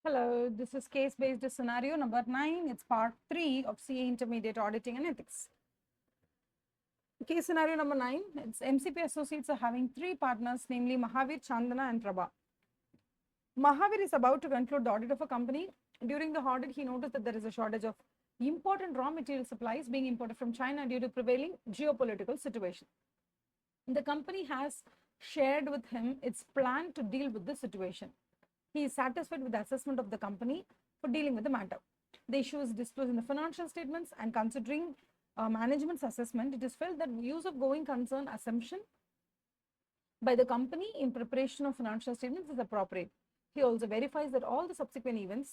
Hello, this is case-based scenario number 9. It's part 3 of CA Intermediate Auditing and Ethics. Case scenario number 9, it's MCP Associates are having 3 partners, namely Mahavir, Chandana and Prabha. Mahavir is about to conclude the audit of a company. During the audit, he noticed that there is a shortage of important raw material supplies being imported from China due to prevailing geopolitical situation. The company has shared with him its plan to deal with the situation. He is satisfied with the assessment of the company for dealing with the matter. The issue is disclosed in the financial statements, and considering management's assessment, it is felt that use of going concern assumption by the company in preparation of financial statements is appropriate. He also verifies that all the subsequent events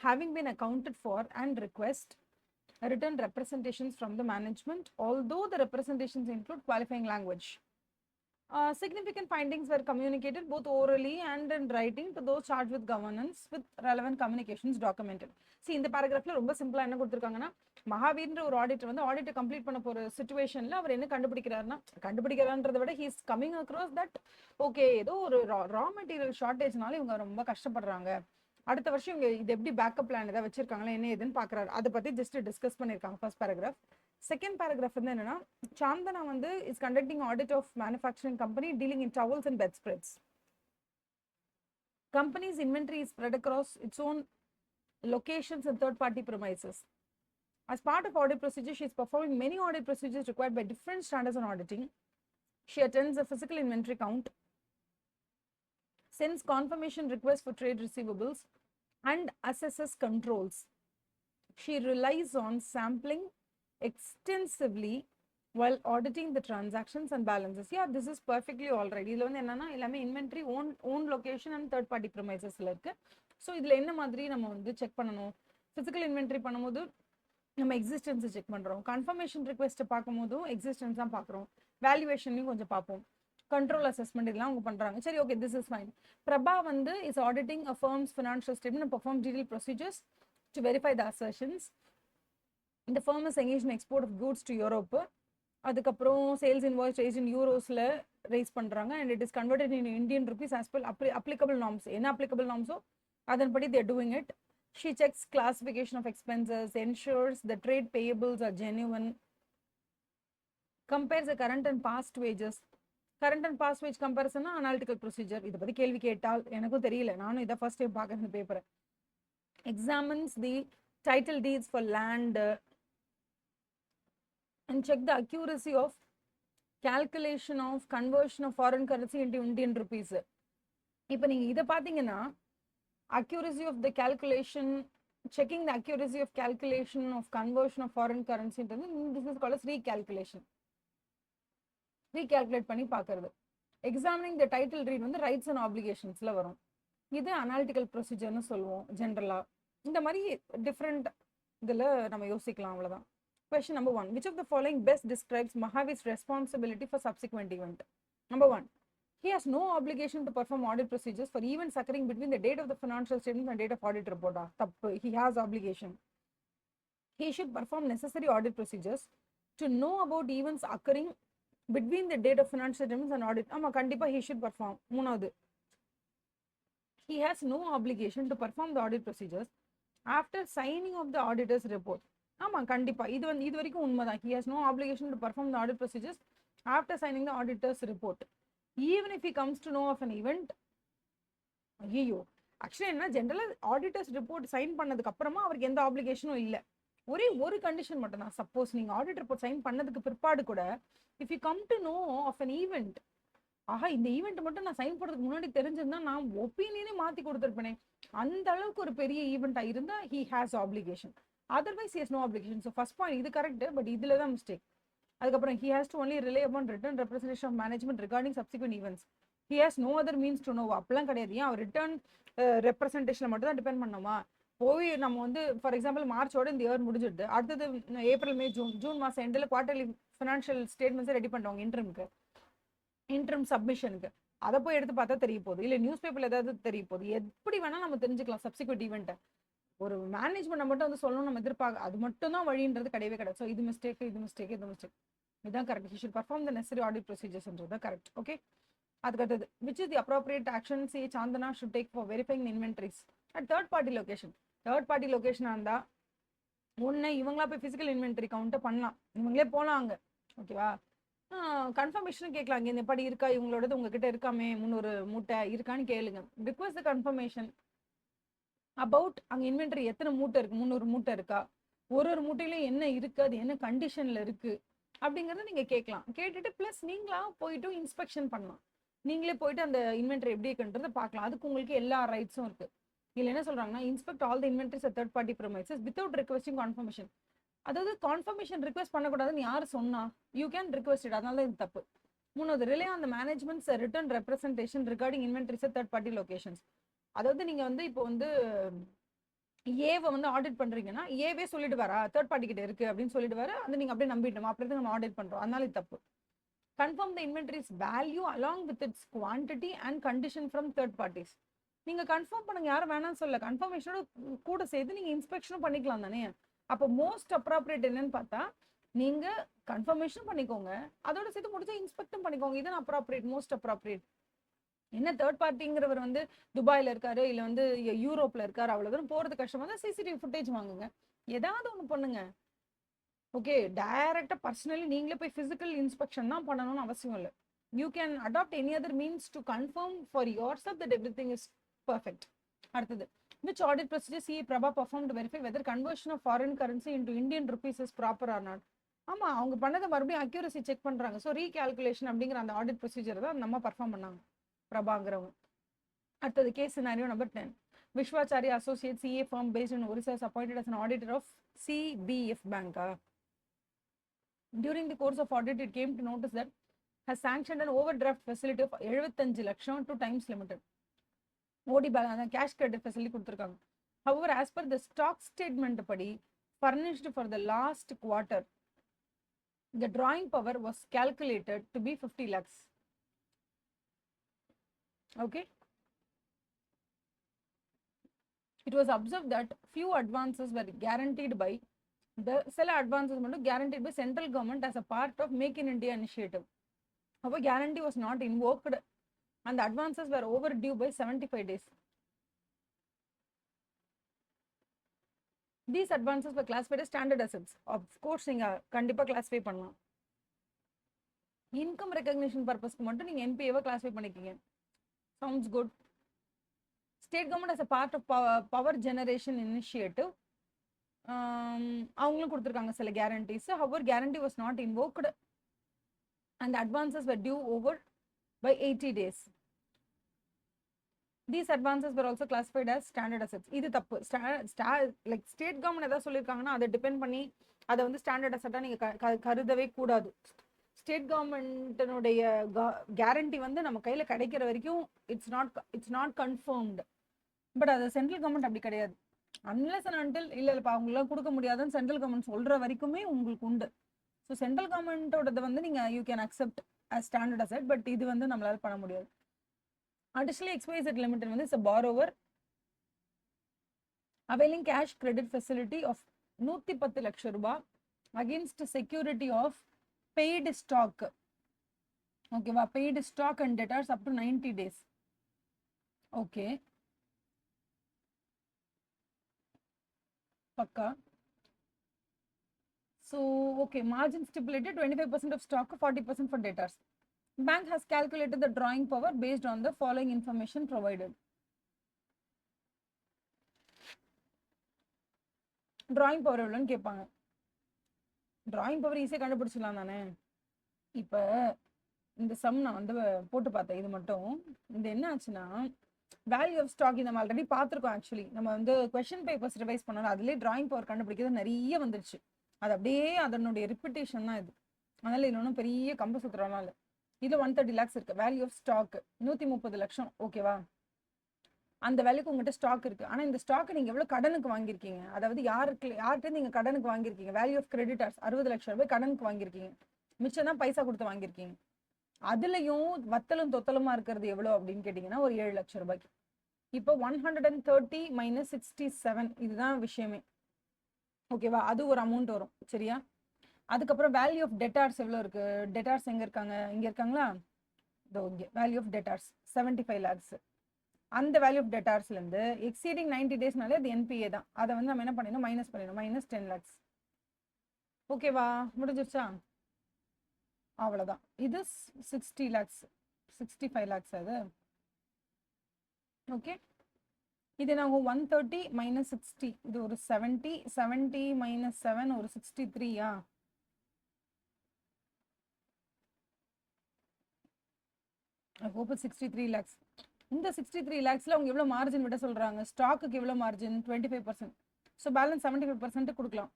having been accounted for and request written representations from the management, although the representations include qualifying language. Significant findings were communicated both orally and in writing to those charged with governance with relevant communications documented. See, இந்த paragraphல ரொம்ப சிம்பிளா என்ன கொடுத்திருக்காங்கன்னா, மகாவீர்ன்ற ஒரு auditor வந்து ஆடிட்டை complete பண்ண போற சிச்சுவேஷன்ல அவர் என்ன கண்டுபிடிக்கிறான்றதை விட he's coming across that okay ஏதோ ஒரு ரா மெட்டீரியல் ஷார்டேஜ்னால இவங்க ரொம்ப கஷ்டப்படுறாங்க. அடுத்த வருஷம் இவங்க இது எப்படி பேக்கப் பிளான் ஏதாவது வச்சிருக்காங்களா என்ன ஏதுன்னு பாக்குறாரு. அதை பத்தி ஜஸ்ட் டிஸ்கஸ் பண்ணிருக்காங்க ஃபர்ஸ்ட் பேராகிராஃப். செகண்ட் பேராகிராஃப் வந்து என்னன்னா, சாந்தனா வந்து is conducting audit of manufacturing company dealing in towels and bedspreads. Company's inventory is spread across its own locations and third-party premises. As part of audit procedure, she is performing many audit procedures required by different standards on auditing. She attends a physical inventory count, sends confirmation requests for trade receivables, and assesses controls. She relies on sampling extensively while auditing the transactions and balances. Yeah, this is perfectly all right. இதுல வந்து என்னன்னா எல்லாமே inventory own location and third party premisesல இருக்கு. So இதுல என்ன மாதிரி நம்ம வந்து செக் பண்ணணும், physical inventory பண்ணும்போது நம்ம எக்ஸிஸ்டன்ஸை செக் பண்றோம், கன்ஃபர்மேஷன் ரிக்வெஸ்ட் பார்க்கும்போதும் எக்ஸிஸ்டன்ஸ் தான் பார்க்குறோம், வேல்யூவேஷன்லையும் கொஞ்சம் பார்ப்போம், கண்ட்ரோல் அசஸ்மெண்ட் இதெல்லாம் அவங்க பண்றாங்க. சரி, okay, this is fine. Prabha வந்து is auditing a firms financial statement and perform detail procedures to verify the assertions. இந்த firm is engage in export of goods to Europe. அதுக்கப்புறம் சேல்ஸ் இன்வாய்ஸ் ரைஸ் இன் யூரோஸ்ல raise பண்றாங்க and it is converted in Indian rupees as per applicable norms. என்ன applicable நார்ம்ஸோ அதன்படி they're doing it. She checks classification of expenses, ensures the trade payables are genuine, compares the current and past wages. Current and past wage comparison analytical procedure. இதை பத்தி கேள்வி கேட்டால் எனக்கும் தெரியல, நானும் இதை ஃபர்ஸ்ட் டைம் பார்க்குறேன் இந்த பேப்பரை. Examines the title deeds for land and check the accuracy of calculation of conversion of foreign currency into Indian rupees. இப்போ நீங்க இதை பார்த்தீங்கன்னா accuracy of the calculation, checking the accuracy of calculation of conversion of foreign currency, this is called as recalculation. Recalculate பண்ணி பார்க்கிறது. Examining the title deed வந்து rights and obligationsல வரும். இது analytical ப்ரொசீஜர்னு சொல்லுவோம் ஜென்ரலா. இந்த மாதிரி டிஃப்ரெண்ட் இதில் நம்ம யோசிக்கலாம், அவ்வளோதான். Question number 1. Which of the following best describes Mahavir's responsibility for subsequent event? Number 1. He has no obligation to perform audit procedures for events occurring between the date of the financial statement and date of audit report. He has obligation. He should perform necessary audit procedures to know about events occurring between the date of financial statements and audit. ஆமா, கண்டிப்பா he should perform. மூணாவது, he has no obligation to perform the audit procedures after signing of the auditor's report. ஆமா, கண்டிப்பா இது வரைக்கும் உண்மைதான். He has no obligation to perform the audit procedures after signing the auditor's report. Even if he comes to know of an event, ஐயோ, actually என்ன, ஜென்ரலாக auditors report sign பண்ணதுக்கு அப்புறமா அவருக்கு எந்த ஆப்ளிகேஷனும் இல்லை. ஒரே ஒரு கண்டிஷன் மட்டும் தான். சப்போஸ் நீங்கள் ஆடிட் ரிப்போர்ட் சைன் பண்ணதுக்கு பிற்பாடு கூட if you come to know of an event, ஆஹா இந்த ஈவெண்ட் மட்டும் நான் சைன் பண்ணுறதுக்கு முன்னாடி தெரிஞ்சிருந்தா நான் ஒப்பீனியனே மாற்றி கொடுத்துருப்பேனே, அந்த அளவுக்கு ஒரு பெரிய ஈவெண்ட்டாக இருந்தால் he has application. Otherwise he has no application. So first point இது கரெக்ட், பட் இதில் தான் மிஸ்டேக். அதுக்கப்புறம் he has to only rely upon written representation of management regarding subsequent events. He has no other means to know. அப்பெல்லாம் கிடையாது. ஏன் அவர் return ரெப்ரஸன்டேஷனில் மட்டும் தான் depend பண்ணோமா? போய் நம்ம வந்து ஃபார் எக்ஸாம்பிள் மார்ச்சோட இந்த இயர் முடிஞ்சிடுது, அடுத்தது ஏப்ரல் மே ஜூன் மாதம் எண்டில் குவார்டர்லி ஃபினான்ஷியல் ஸ்டேட்மெண்ட்ஸை ரெடி பண்ணுவாங்க இன்ட்ரம் சப்மிஷனுக்கு. அதை போய் எடுத்து பார்த்தா தெரிய போகுது, இல்லை நியூஸ் பேப்பரில் ஏதாவது தெரிய போகுது, எப்படி வேணால் நம்ம தெரிஞ்சுக்கலாம் சப்சிக்வெண்ட் ஈவெண்ட்டை. ஒரு மேனேஜ்மெண்ட் மட்டும் வந்து சொல்லணும் நம்ம எதிர்பார்க்க, அது மட்டும் தான் வழின்றது கிடையவே கிடையாது. ஸோ இது மிஸ்டேக், இதுதான் correct. He should perform the necessary audit procedures என்றது கரெக்ட். ஓகே, அதுக்கு அடுத்தது, which is the appropriate action say Chandana should take for verifying the inventories? At third party location. Third party லொகேஷனாக இருந்தால் ஒன்று இவங்களா போய் ஃபிசிக்கல் இன்வென்டரி கவுண்ட்டை பண்ணலாம், இவங்களே போகலாம் அங்கே, ஓகேவா. கன்ஃபர்மேஷனும் கேட்கலாம், இங்கே இந்த படி இருக்கா இவங்களோடது உங்ககிட்ட இருக்காமே 300 மூட்டை இருக்கான்னு கேளுங்க. ரிக்வஸ்ட் கன்ஃபர்மேஷன் அபவுட் அங்கே இன்வென்டரி எத்தனை மூட்டை இருக்குது, 300 மூட்டை இருக்கா, ஒரு மூட்டையிலும் என்ன இருக்குது, அது என்ன கண்டிஷனில் இருக்குது அப்படிங்கிறத நீங்கள் கேட்கலாம். கேட்டுட்டு ப்ளஸ் நீங்களா போயிட்டு இன்ஸ்பெக்ஷன் பண்ணலாம், நீங்களே போயிட்டு அந்த இன்வென்டரி எப்படி இருக்குன்றதை பார்க்கலாம். அதுக்கு உங்களுக்கு எல்லா ரைட்ஸும் இருக்குது. இதில் என்ன சொல்கிறாங்கன்னா, inspect all the inventories third party premises without requesting confirmation. அதாவது கன்ஃபர்மேஷன் ரிக்வெஸ்ட் பண்ணக்கூடாதுன்னு யார் சொன்னா, யூ கேன் ரிக்வெஸ்ட் இட், அதனால தான் இது தப்பு. மூணாவது, relay on the managements return representation regarding inventories third party locations. அதாவது நீங்கள் வந்து இப்போ வந்து ஏவை வந்து ஆடிட் பண்ணுறீங்கன்னா ஏவே சொல்லிட்டு வரா தேர்ட் பார்ட்டி கிட்ட இருக்குது அப்படின்னு சொல்லிட்டு வர, அது நீங்கள் அப்படியே நம்பிட்டோம், அப்படியே நம்ம ஆடிட் பண்ணுறோம், அதனால இது தப்பு. Confirm the inventories value along with it's quantity and condition from third parties. நீங்கள் கன்ஃபார்ம் பண்ணுங்க, யாரும் வேணாம்னு சொல்ல, கன்ஃபர்மேஷனோட கூட சேர்த்து நீங்கள் இன்ஸ்பெக்ஷனும் பண்ணிக்கலாம் தானே. அப்போ மோஸ்ட் அப்ராப்ரியேட் என்னன்னு பார்த்தா நீங்கள் கன்ஃபர்மேஷன் பண்ணிக்கோங்க, அதோட சேர்த்து முடிஞ்சா இன்ஸ்பெக்டும் பண்ணிக்கோங்க. இதுதான் அப்ராப்ரியேட், மோஸ்ட் அப்ராப்ரியேட். என்ன தேர்ட் பார்ட்டிங்கிறவர் வந்து துபாயில் இருக்காரு இல்லை வந்து யூரோப்பில் இருக்காரு, அவ்வளோதான் போகிறது கஷ்டமாக தான் சிசிடிவி ஃபுட்டேஜ் வாங்குங்க, ஏதாவது ஒன்று பண்ணுங்க. ஓகே, டைரக்டாக பர்சனலி நீங்களே போய் ஃபிசிக்கல் இன்ஸ்பெக்ஷன் தான் பண்ணணும்னு அவசியம் இல்லை. You can adapt any other means to confirm for yourself that everything is perfect. அடுத்தது, which audit procedure CA Prabha performed to verify whether conversion of foreign currency into Indian rupees is proper or not. ஆமாம், அவங்க பண்ணதை மறுபடியும் accuracy check பண்ணுறாங்க. So ரீகால்குலேஷன் அப்படிங்கிற அந்த audit procedure தான் நம்ம பர்ஃபார்ம் பண்ணாங்க பிரபாங்கிறவங்க. அடுத்தது case scenario number 10. Vishwacharya associate CA firm based in Orissa is appointed as an auditor of CBF Bank. During the course of audit, it came to notice that has sanctioned an overdraft facility of 75 lakhs to times limited. OD balance cash credit facility கொடுத்துருக்காங்க. Hour as per the stock statement படி furnished for the last quarter, the drawing power was calculated to be 50 lakhs. Okay. It was observed that few advances were guaranteed by the சில advances மட்டும் guaranteed by central government as a part of Make in India initiative. However, guarantee was not invoked and the advances were overdue by 75 days. These advances were classified as standard assets. Of course, நீங்க கண்டிப்பா classify பண்ணலாம். Income recognition பர்பஸ்க்கு மட்டும் நீங்க என்பிஏவை classify பண்ணிக்கீங்க. Sounds good. State government as a part of power generation initiative. அவங்களும் கொடுத்துருக்காங்க சில guarantees. However, guarantee was not invoked and the advances were due over by 80 days. These advances were also classified as standard assets. இது தப்பு. Like state government எதாவது சொல்லியிருக்காங்கன்னா அதை depend பண்ணி அதை வந்து ஸ்டாண்டர்ட் அசட்டாக நீங்கள் கருதவே கூடாது. ஸ்டேட் கவர்மெண்ட்டினுடைய கேரண்டி வந்து நம்ம கையில் கிடைக்கிற வரைக்கும் இட்ஸ் நாட் கன்ஃபர்ம்டு. பட் அது சென்ட்ரல் கவர்மெண்ட் அப்படி கிடையாது. அன்லெஸ் அண்ட் அன்டில் இல்லைப்பா அவங்களாம் கொடுக்க முடியாதுன்னு சென்ட்ரல் கவர்மெண்ட் சொல்கிற வரைக்குமே உங்களுக்கு உண்டு. ஸோ சென்ட்ரல் கவர்மெண்ட்டோடது வந்து நீங்கள் you can accept as standard asset, but இது வந்து நம்மளால பண்ண முடியாது. Additionally, XYZ Limited வந்து is a borrower availing cash credit facility of 110 லட்சம் ரூபாய் against security of paid stock. ஓகேவா, paid stock and debtors up to 90 days. Okay, பக்கா. So, okay, margin stipulated 25% of stock, 40% for debtors. Bank has calculated the drawing power based on the following information provided. Drawing power எவ்வளோன்னு கேட்பாங்க. drawing power ஈஸியாக கண்டுபிடிச்சிடலாம் தானே. இப்போ இந்த some நான் வந்து போட்டு பார்த்தேன். இது மட்டும் இது என்ன ஆச்சுன்னா, வேல்யூ ஆஃப் ஸ்டாக் நம்ம ஆல்ரெடி பார்த்துருக்கோம். ஆக்சுவலி நம்ம வந்து கொஸ்டின் பேப்பர்ஸ் ரிவைஸ் பண்ணோம், அதுலேயே drawing power கண்டுபிடிக்கிறது நிறைய வந்துருச்சு. அது அப்படியே அதனுடைய ரிப்பிட்டேஷன் தான் இது. அதனால இது ஒன்றும் பெரிய கம்ப சுத்துறோம்லாம் இல்லை. இதில் 130 lakhs இருக்கு. வேல்யூ ஆஃப் ஸ்டாக் 130 லட்சம். ஓகேவா, அந்த வேல்யூக்கு உங்கள்கிட்ட ஸ்டாக் இருக்கு. ஆனால் இந்த ஸ்டாக் நீங்கள் எவ்வளோ கடனுக்கு வாங்கியிருக்கீங்க, அதாவது யார்கிட்ட நீங்கள் கடனுக்கு வாங்கியிருக்கீங்க. வேல்யூ ஆஃப் கிரெடிட்டர்ஸ் 60 லட்சம் ரூபாய் கடனுக்கு வாங்கியிருக்கீங்க. மிச்சம் தான் பைசா கொடுத்து வாங்கியிருக்கீங்க. அதுலேயும் வத்தலும் தொத்தலுமா இருக்கிறது எவ்வளோ அப்படின்னு கேட்டிங்கன்னா ஒரு 7 லட்சம் ரூபாய்க்கு. இப்போ 130 - 67 இதுதான் விஷயமே. ஓகேவா, அது ஒரு அமௌண்ட் வரும். சரியா, அதுக்கப்புறம் வேல்யூ ஆஃப் டெட்டார்ஸ் எவ்வளோ இருக்கு. டெட்டார்ஸ் எங்கே இருக்காங்க, இங்கே இருக்காங்களா, இதோ இங்கே வேல்யூ ஆஃப் டெட்டார்ஸ் 75 lakhs. அந்த வேல்யூ ஆஃப் டெட்டார்ஸ்லேருந்து எக்ஸீடிங் 90 டேஸ்னாலே அது என்பிஏ தான். அதை வந்து நம்ம என்ன பண்ணிடணும், மைனஸ் பண்ணிடணும், மைனஸ் 10 lakhs. ஓகேவா, முடிஞ்சிருச்சா? அவ்வளோதான். இது 60 lakhs, 65 lakhs அது. ஓகே, இது நாங்கள் 130 மைனஸ் 60, இது ஒரு 70, 70 மைனஸ் 7 ஒரு 63. I hope it's 63 lakhs. இந்த 63 lakhsல அவங்க எவ்வளோ மார்ஜின் விட சொல்கிறாங்க, ஸ்டாக்குக்கு எவ்வளோ மார்ஜின் 25%. ஸோ பேலன்ஸ் 75% கொடுக்கலாம்.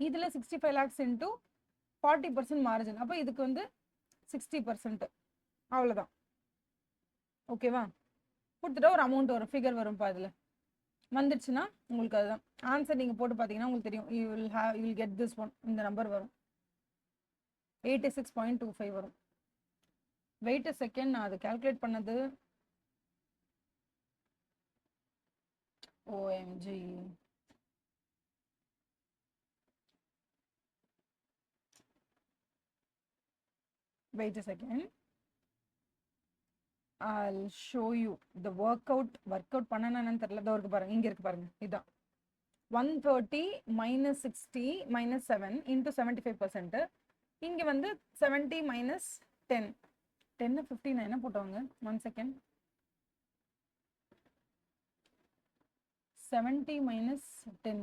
இதில் 65 lakhs இன்ட்டு 40% மார்ஜின், அப்போ இதுக்கு வந்து 60%. அவ்வளோதான். ஓகேவா, கொடுத்துட்டா ஒரு அமௌண்ட் வரும், ஃபிகர் வரும்ப்பா. இதில் வந்துடுச்சுன்னா உங்களுக்கு அதுதான் ஆன்சர். நீங்கள் போட்டு பார்த்தீங்கன்னா உங்களுக்கு தெரியும், you will get this one. இந்த நம்பர் வரும், 86.25 வரும். வெயிட் அ செகண்ட், நான் அது கால்குலேட் பண்ணது. OMG, wait a second, I'll show you the workout பண்ணனா என்னன்னு தெரியல. இதோ இருக்கு பாருங்க, இங்க இருக்கு பாருங்க, இதான் 130 minus 60 minus 7 into 75%. இங்க வந்து 70 minus 10, 10 59 போட்டவங்க. 1 second, 70 minus 10,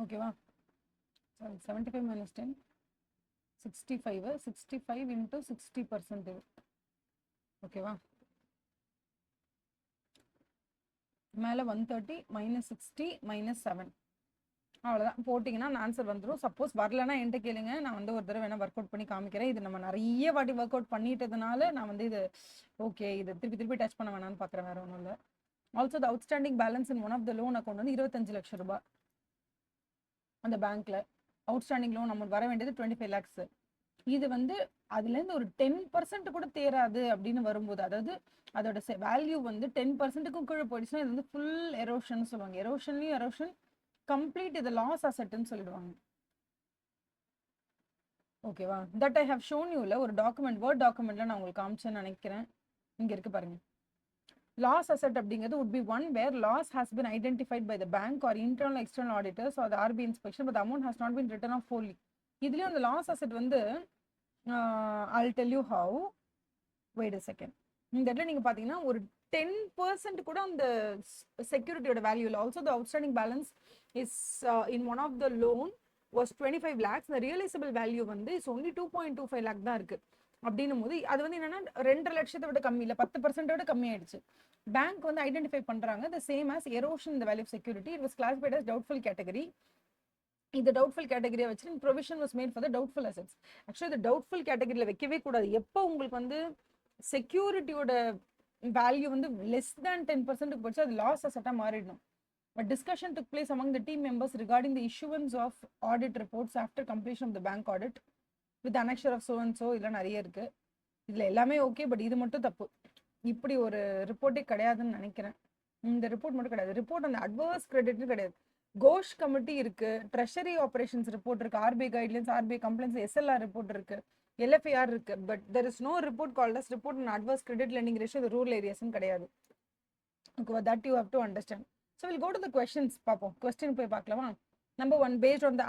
ஓகேவா? 75 minus 10, 65, 65 into 60%. ஓகேவா, மேலே 130 minus 60 minus 7. அவ்வளோதான் போட்டிங்கன்னா ஆன்சர் வந்துடும். சப்போஸ் வரலன்னா என்கிட்ட கேளுங்க, நான் வந்து ஒரு தடவை வேணால் ஒர்க் அவுட் பண்ணி காமிக்கிறேன். இது நம்ம நிறைய வாட்டி ஒர்க் அவுட் பண்ணிட்டதுனால நான் வந்து இது ஓகே, இது திருப்பி டச் பண்ண வேணாம்னு பார்க்குறேன், வேறு ஒன்றும் இல்லை. Also the outstanding balance in one of the loan account வந்து 25 லட்சம் ரூபாய். அந்த பேங்க்கில் அவுட்ஸ்டாண்டிங் லோன் அமௌண்ட் வர வேண்டியது 25 lakhs. இது வந்து அதுலேருந்து ஒரு 10% கூட தேராது அப்படின்னு வரும்போது, அதாவது அதோட வேல்யூ வந்து 10%க்கும் கீழே போயிடுச்சுன்னா இது வந்து ஃபுல் எரோஷன் சொல்லுவாங்க. எரோஷன்லையும் எரோஷன் கம்ப்ளீட், இது லாஸ் அசெட்னு சொல்லிடுவாங்க. ஓகேவா, தட் ஐ ஹவ் ஷோன் யூல ஒரு டாக்குமெண்ட், வேர்ட் டாக்குமெண்ட்ல நான் உங்களுக்கு காமிச்சேன்னு நினைக்கிறேன். இங்க இருக்கு பாருங்க. லாஸ் அசெட் அப்படிங்கிறது would be one where loss has been identified by the bank or internal external auditors or the RBI inspection but the amount has not been written off fully. இதுலயும் அந்த loss asset வந்து I'll tell you how. Wait a second. இந்த இடத்துல நீங்க பாத்தீங்கன்னா ஒரு 10% கூட அந்த செக்யூரிட்டியோட வேல்யூ இல்லை. Also the outstanding balance is in one of the loan was 25 lakhs. இந்த ரியலைசபிள் வேல்யூ வந்து இஸ் ஒன்லி 2.25 lakh தான் இருக்கு. அப்படின்னும் போது அது வந்து என்னன்னா 2 லட்சத்தை விட கம்மி இல்லை, 10% விட கம்மி ஆயிடுச்சு. பேங்க் வந்து ஐடென்டிஃபை பண்றாங்க the same as erosion in the value of security. It was classified as doubtful category. இந்த டவுட்ஃபுல் கேட்டகரியை வச்சு provision was made for the doubtful assets. Actually இந்த டவுட்ஃபுல் கேட்டகரியில் வைக்கவே கூடாது. எப்போ உங்களுக்கு வந்து செக்யூரிட்டியோட வேல்யூ வந்து லெஸ் தேன் 10% போச்சு, அது loss அசெட்டாக மாறிடணும். A discussion took place among the team members regarding the issuance of audit reports after completion of the bank audit with annexure of so and so. இதெல்லாம் நிறைய இருக்கு. இதில் எல்லாமே ஓகே, பட் இது மட்டும் தப்பு. இப்படி ஒரு ரிப்போர்ட்டே கிடையாதுன்னு நினைக்கிறேன். இந்த ரிப்போர்ட் மட்டும் கிடையாது. ரிப்போர்ட் அந்த அட்வர்ஸ் கிரெடிட்னு கிடையாது. கோஷ் கமிட்டி இருக்கு, ட்ரெஷரி ஆபரேஷன்ஸ் ரிப்போர்ட் இருக்கு, RBI guidelines, RBI complaints, SLR report இருக்கு, எல்எஃப்ஐஆர் இருக்கு. But there is no report called as report on adverse credit lending ratio rural ஏரியாஸ்னு கிடையாது. Okay, that you have to understand. So will go to the questions பார்ப்போம். Question போய் பார்க்கலாமா? Number 1, based on the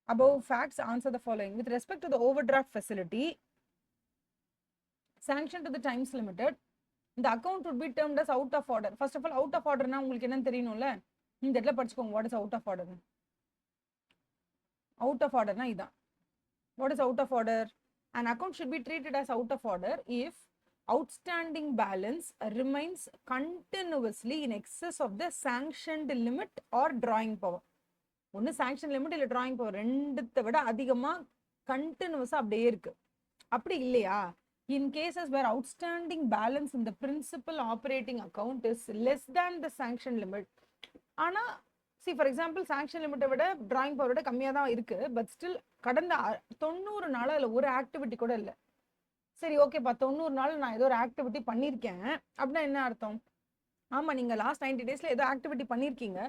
above facts, answer the following. With respect to the overdraft facility sanctioned to the times limited, the account would be termed as out of order. First of all, out of order na உங்களுக்கு என்ன தெரியணும்ல, இந்த இடத்துல படிச்சுக்கோங்க. what is out of order? out of order na இதான். what is out of order? An account should be treated as out of order if outstanding balance remains continuously in excess of the sanctioned limit or drawing power. ஒன்னு sanction limit இல்ல drawing power, ரெண்டுத்தை விட அதிகமா கண்டினியூஸா அப்படியே இருக்கு. அப்படி இல்லையா, in cases where outstanding balance in the principal operating account is less than the sanction limit. ஆனா see for example sanction limit விட drawing power விட கம்மியா தான் இருக்கு, but still கடந்த 90 நாள் அதுல ஒரு ஆக்டிவிட்டி கூட இல்லை. சரி ஓகேப்பா, 90 நாள் நான் ஏதோ ஒரு ஆக்டிவிட்டி பண்ணியிருக்கேன் அப்படின்னா என்ன அர்த்தம்? ஆமா, நீங்க லாஸ்ட் 90 டேஸ்ல ஏதோ ஆக்டிவிட்டி பண்ணிருக்கீங்க.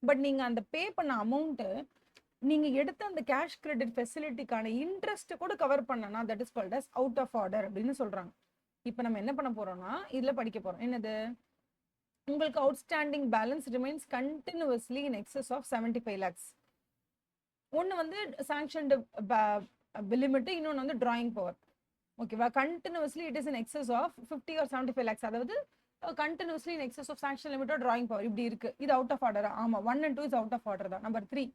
பட் நீங்க அந்த பே பண்ண அமௌண்ட் நீங்க எடுத்த அந்த கேஷ் கிரெடிட் ஃபெசிலிட்டிக்கான இன்ட்ரெஸ்ட் கூட கவர் பண்ணனா that is called as out of order அப்படின்னு சொல்றாங்க. இப்போ நம்ம என்ன பண்ண போறோம்னா இதுல படிக்க போறோம். என்னது? உங்களுக்கு outstanding balance remains continuously in excess of 75 lakhs. ஒன்னு வந்து சாங்ஷன்டு லிமிட், இன்னொன்னு வந்து டிராயிங் பவர். ஓகேவா? Continuously it is in excess of 50 or 75 lakhs. அதாவது continuously in excess of sanction limit or drawing power இப்படி இருக்கு. இது அவுட் ஆஃப் ஆர்டர். ஆமா, 1 and 2 is out of order தான். நம்பர் 3,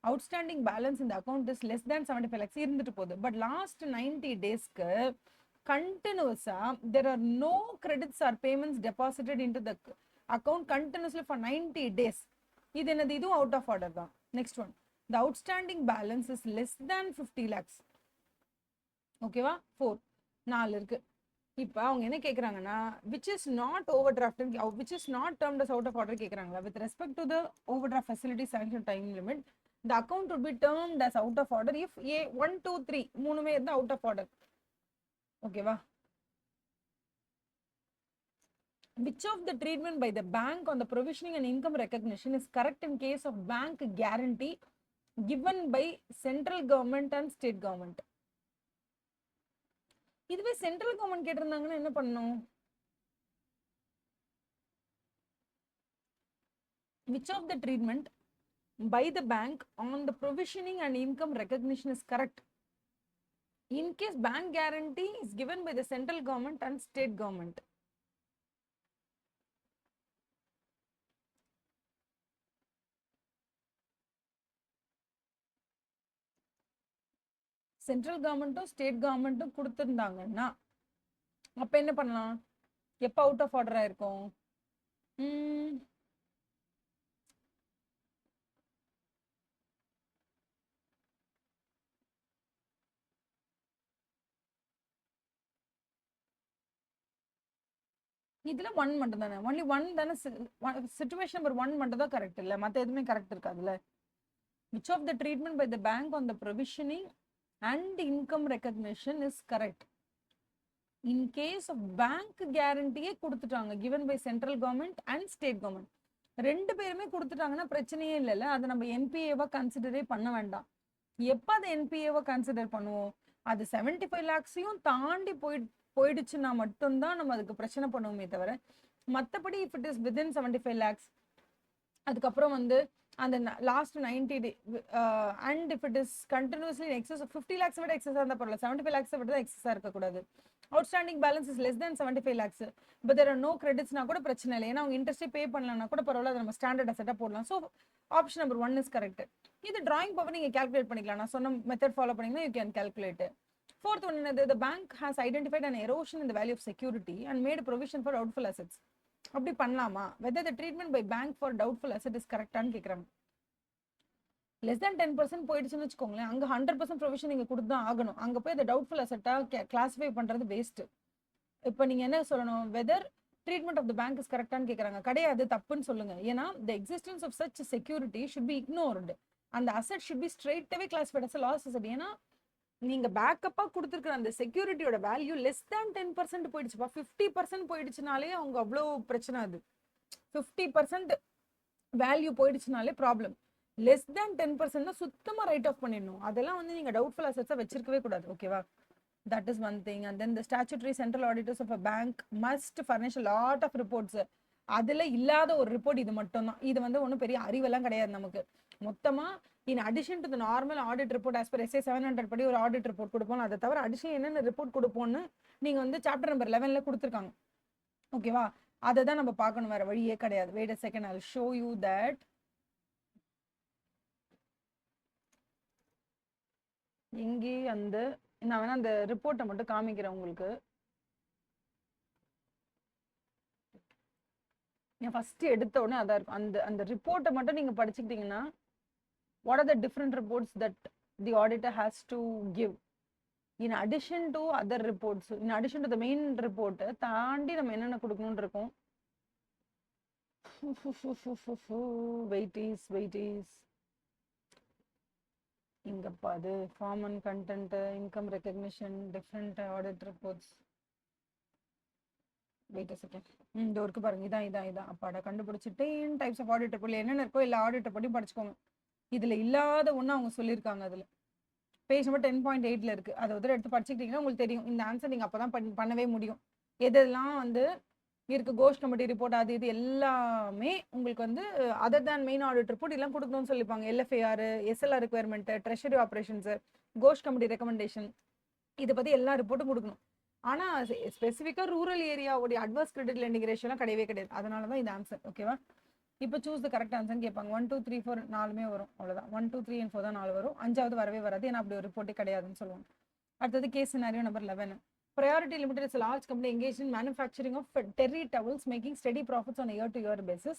அவுட்ஸ்டாண்டிங் பேலன்ஸ் இந்த account is less than 75 lakhs இருந்துட்டு போகுது. But last 90 டேஸ்க்கு கண்டினியூஸா there are no credits or payments deposited into the account continuously for 90 days. இது என்னது? இதுவும் அவுட் ஆஃப் ஆர்டர் தான். Next one, the outstanding balance is less than 50 lakhs. ஓகேவா? 4, 4 இருக்கு. இப்போ அவங்க என்ன கேக்குறாங்கன்னா which is not overdraft, which is not termed as out of order கேக்குறாங்க. With respect to the overdraft facility sanction time limit, the account would be termed as out of order if A 1 2 3 மூணுமே இருந்தா out of order. ஓகேவா? Which of the treatment by the bank on the provisioning and income recognition is correct in case of bank guarantee given by central government and state government? இதுவே central government கேட்டிருந்தாங்கன்னா என்ன பண்ணணும்? Which of the treatment by the bank on the provisioning and income recognition is correct in case bank guarantee is given by the central government and state government? Central கவர்மெண்ட்டும் state கவர்மெண்ட்டும் கொடுத்துருந்தாங்கன்னா அப்ப என்ன பண்ணலாம்? எப்ப out of ஆர்டரா இருக்கும்? இதுல 1 மட்டும் தானே, ஒன்லி 1 தானே. சிச்சுவேஷன் நம்பர் 1 மட்டும் தான் கரெக்ட் இல்ல, மத்த எதுவுமே கரெக்ட் இருக்காதுல்ல. which of the treatment by the bank on the provisioning and income recognition is correct in case of bank guarantee கொடுத்துட்டாங்க given by central government and state government. ரெண்டு பேருமே கொடுத்துட்டாங்கன்னா பிரச்சனையே இல்லைல்ல, அதை நம்ம என்பிஏவா கன்சிடரே பண்ண வேண்டாம். எப்ப அதை என்பிஏவா கன்சிடர் பண்ணுவோம்? அது 75 lakhs-ஐயும் தாண்டி போயிடுச்சுன்னா மட்டும்தான் நம்ம அதுக்கு பிரச்சனை பண்ணுவோமே தவிர, மற்றபடி if it is within 75 lakhs, அதுக்கப்புறம் வந்து அந்த last 90 day and if it is continuously excess 50 lakhs விட எக்ஸஸா இருந்தா பரவாயில்ல, 75 lakhs விட தான் எக்ஸஸா இருக்கக்கூடாது. Outstanding balance is less than 75 lakhs, but there are no கிரெடிட்ஸ்னா கூட பிரச்சனை இல்லை, ஏன்னா அவங்க இன்ட்ரெஸ்டே பே பண்ணலன்னா கூட பரவாயில்ல, அதை நம்ம ஸ்டாண்டர்ட் அசெட்டா போடலாம். So option number 1 is correct. இது டிராயிங் பவர் நீங்க கால்குலேட் பண்ணிக்கலாம். நான் சொன்ன மெத்தட் ஃபாலோ பண்ணீங்கன்னா you can calculate. Fourth one, the bank has identified an erosion in the value of security and made provision for doubtful assets. அப்படி பண்ணலாமா? whether the treatment by bank for doubtful asset is correct ஆன்னு கேக்குறாங்க. less than 10% போயிடுச்சுன்னு வச்சுக்கோங்களேன், அங்க 100% provision நீங்க கொடுத்துதான் ஆகணும். அங்க போய் அந்த டவுட்ஃபுல் அசெட்டா கிளாஸிஃபை பண்றது வேஸ்ட். இப்போ நீங்க என்ன சொல்லணும்? Whether treatment of the bank is கரெக்டான்னு கேக்குறாங்க. கிடையாது, தப்புன்னு சொல்லுங்க. ஏன்னா the existence of such security should be ignored. அந்த asset should be straight away classified as a loss asset. ஏன்னா நீங்க பேக்கப்பா கொடுத்துருக்கிற அந்த செக்யூரிட்டியோட வேல்யூ லெஸ் தேன் 10% போயிடுச்சுப்பா. 50% போயிடுச்சுனாலே அவங்க அவ்வளோ பிரச்சனை. அது 50% வேல்யூ போயிடுச்சுனாலே ப்ராப்ளம். லெஸ் தேன் 10% சுத்தமா ரைட் ஆஃப் பண்ணிடணும். அதெல்லாம் வந்து நீங்க டவுட்ஃபுல் அசெட்ஸா வச்சிருக்கவே கூடாது. ஓகேவா? that is one thing. And then the statutory central auditors of a bank must furnish a lot of reports. அதுல இல்லாத ஒரு ரிப்போர்ட் இது மட்டும் தான். இது வந்து ஒன்றும் பெரிய அறிவெல்லாம் கிடையாது நமக்கு. மொத்தமா in addition to the normal audit report as per SA 700 படி ஒரு ஆடிட் ரிப்போர்ட் கொடுப்போம். அதை தவிர அடிஷன் என்னென்ன ரிப்போர்ட் கொடுப்போம்னு நீங்க வந்து சாப்டர் நம்பர் 11ல கொடுத்துருக்காங்க. ஓகேவா? அதை தான் நம்ம பார்க்கணும், வேற வழியே கிடையாது. Wait a second, I'll show you that. இங்கே அந்த நான் வேணா அந்த ரிப்போர்ட்டை மட்டும் காமிக்கிறேன் உங்களுக்கு. நான் ஃபர்ஸ்ட் எடுத்த உடனே அதான் இருக்கும். அந்த ரிப்போர்ட்டை மட்டும் நீங்க படிச்சுக்கிட்டீங்கன்னா what are the different reports that the auditor has to give in addition to other reports, in addition to the main report தாண்டி நம்ம என்னென்ன கொடுக்கணும்னு இருக்கோம். வெயிட் இஸ் இங்க பாது form and content, income recognition, different audit reports. Wait second. இந்த work பாருங்க, இதான் அப்பாடா கண்டுபிடிச்சி 10 டைப்ஸ் ஆஃப் ஆடிட் ரிப்போர்ட் என்னென்ன இருக்கோ இல்லை ஆடிட்டை படி படிச்சுக்கோங்க. இதுல இல்லாத ஒன்று அவங்க சொல்லியிருக்காங்க. அதுல பேஜ் நம்பர் 10.8 இருக்கு. அதை ஒரு எடுத்து படிச்சுக்கிட்டீங்கன்னா உங்களுக்கு தெரியும் இந்த ஆன்சர் நீங்க அப்பதான் பண்ணவே முடியும். எதெல்லாம் வந்து இருக்கு கோஸ்ட் கமிட்டி ரிப்போர்ட் அது இது எல்லாமே உங்களுக்கு வந்து other than main audit report எல்லாம் கொடுக்கணும்னு சொல்லிப்பாங்க. LFAR, SLR requirement, treasury operations, கோஸ்ட் கமிட்டி ரெக்கமெண்டேஷன், இதை பத்தி எல்லா ரிப்போர்ட்டும் கொடுக்கணும். ஆனா ஸ்பெசிஃபிக்கா ரூரல் ஏரியாவுடைய அட்வர்ஸ் கிரெடிட் லெண்டிங் ரேஷியோலாம் கிடையவே கிடையாது. அதனால தான் இந்த ஆன்சர். ஓகேவா? இப்போ சூஸ் த கரெக்ட் ஆன்சர்னு கேட்பாங்க. 1 2 3 4 4மே வரும். அவ்வளோதான். 1 2 3 and 4 தான் 4 வரும். 5வது வரவே வராது. ஏன்னா அப்படி ஒரு ரிப்போர்ட்டே கிடையாதுன்னு சொல்லுவாங்க. அடுத்தது case scenario number 11. Priority Limited is a large company engaged in manufacturing of terry towels, making steady profits on a year-to-year basis.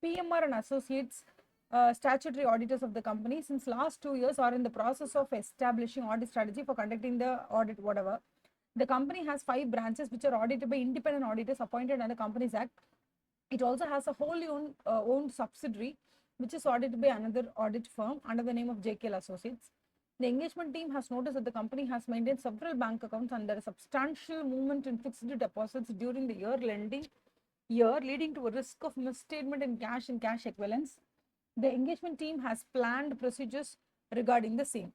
PMR and Associates, statutory auditors of the company, since last 2 years are in the process of establishing audit strategy for conducting the audit, whatever. The company has 5 branches which are audited by independent auditors appointed under Companies Act. It also has a wholly owned subsidiary which is audited by another audit firm under the name of JKL Associates. The engagement team has noticed that the company has maintained several bank accounts and there is substantial movement in fixed deposits during the lending year, leading to a risk of misstatement in cash and cash equivalents. The engagement team has planned procedures regarding the same.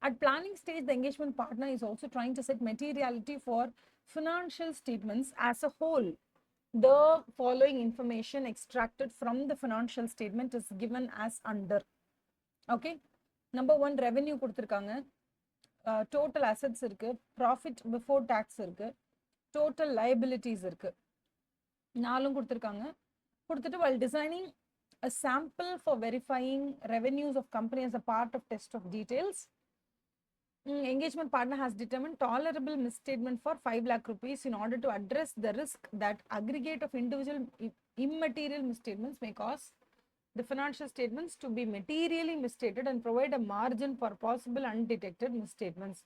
At planning stage, the engagement partner is also trying to set materiality for financial statements as a whole. The following information extracted from the financial statement is given as under. Okay. Number 1, revenue கொடுத்திருக்காங்க, total assets இருக்கு, profit before tax இருக்கு, total liabilities இருக்கு, நாலும் கொடுத்திருக்காங்க. கொடுத்துட்டு while designing a sample for verifying revenues of company as a part of test of details, engagement partner has determined tolerable misstatement for 5 lakh rupees in order to address the risk that aggregate of individual immaterial misstatements may cause the financial statements to be materially misstated and provide a margin for possible undetected misstatements.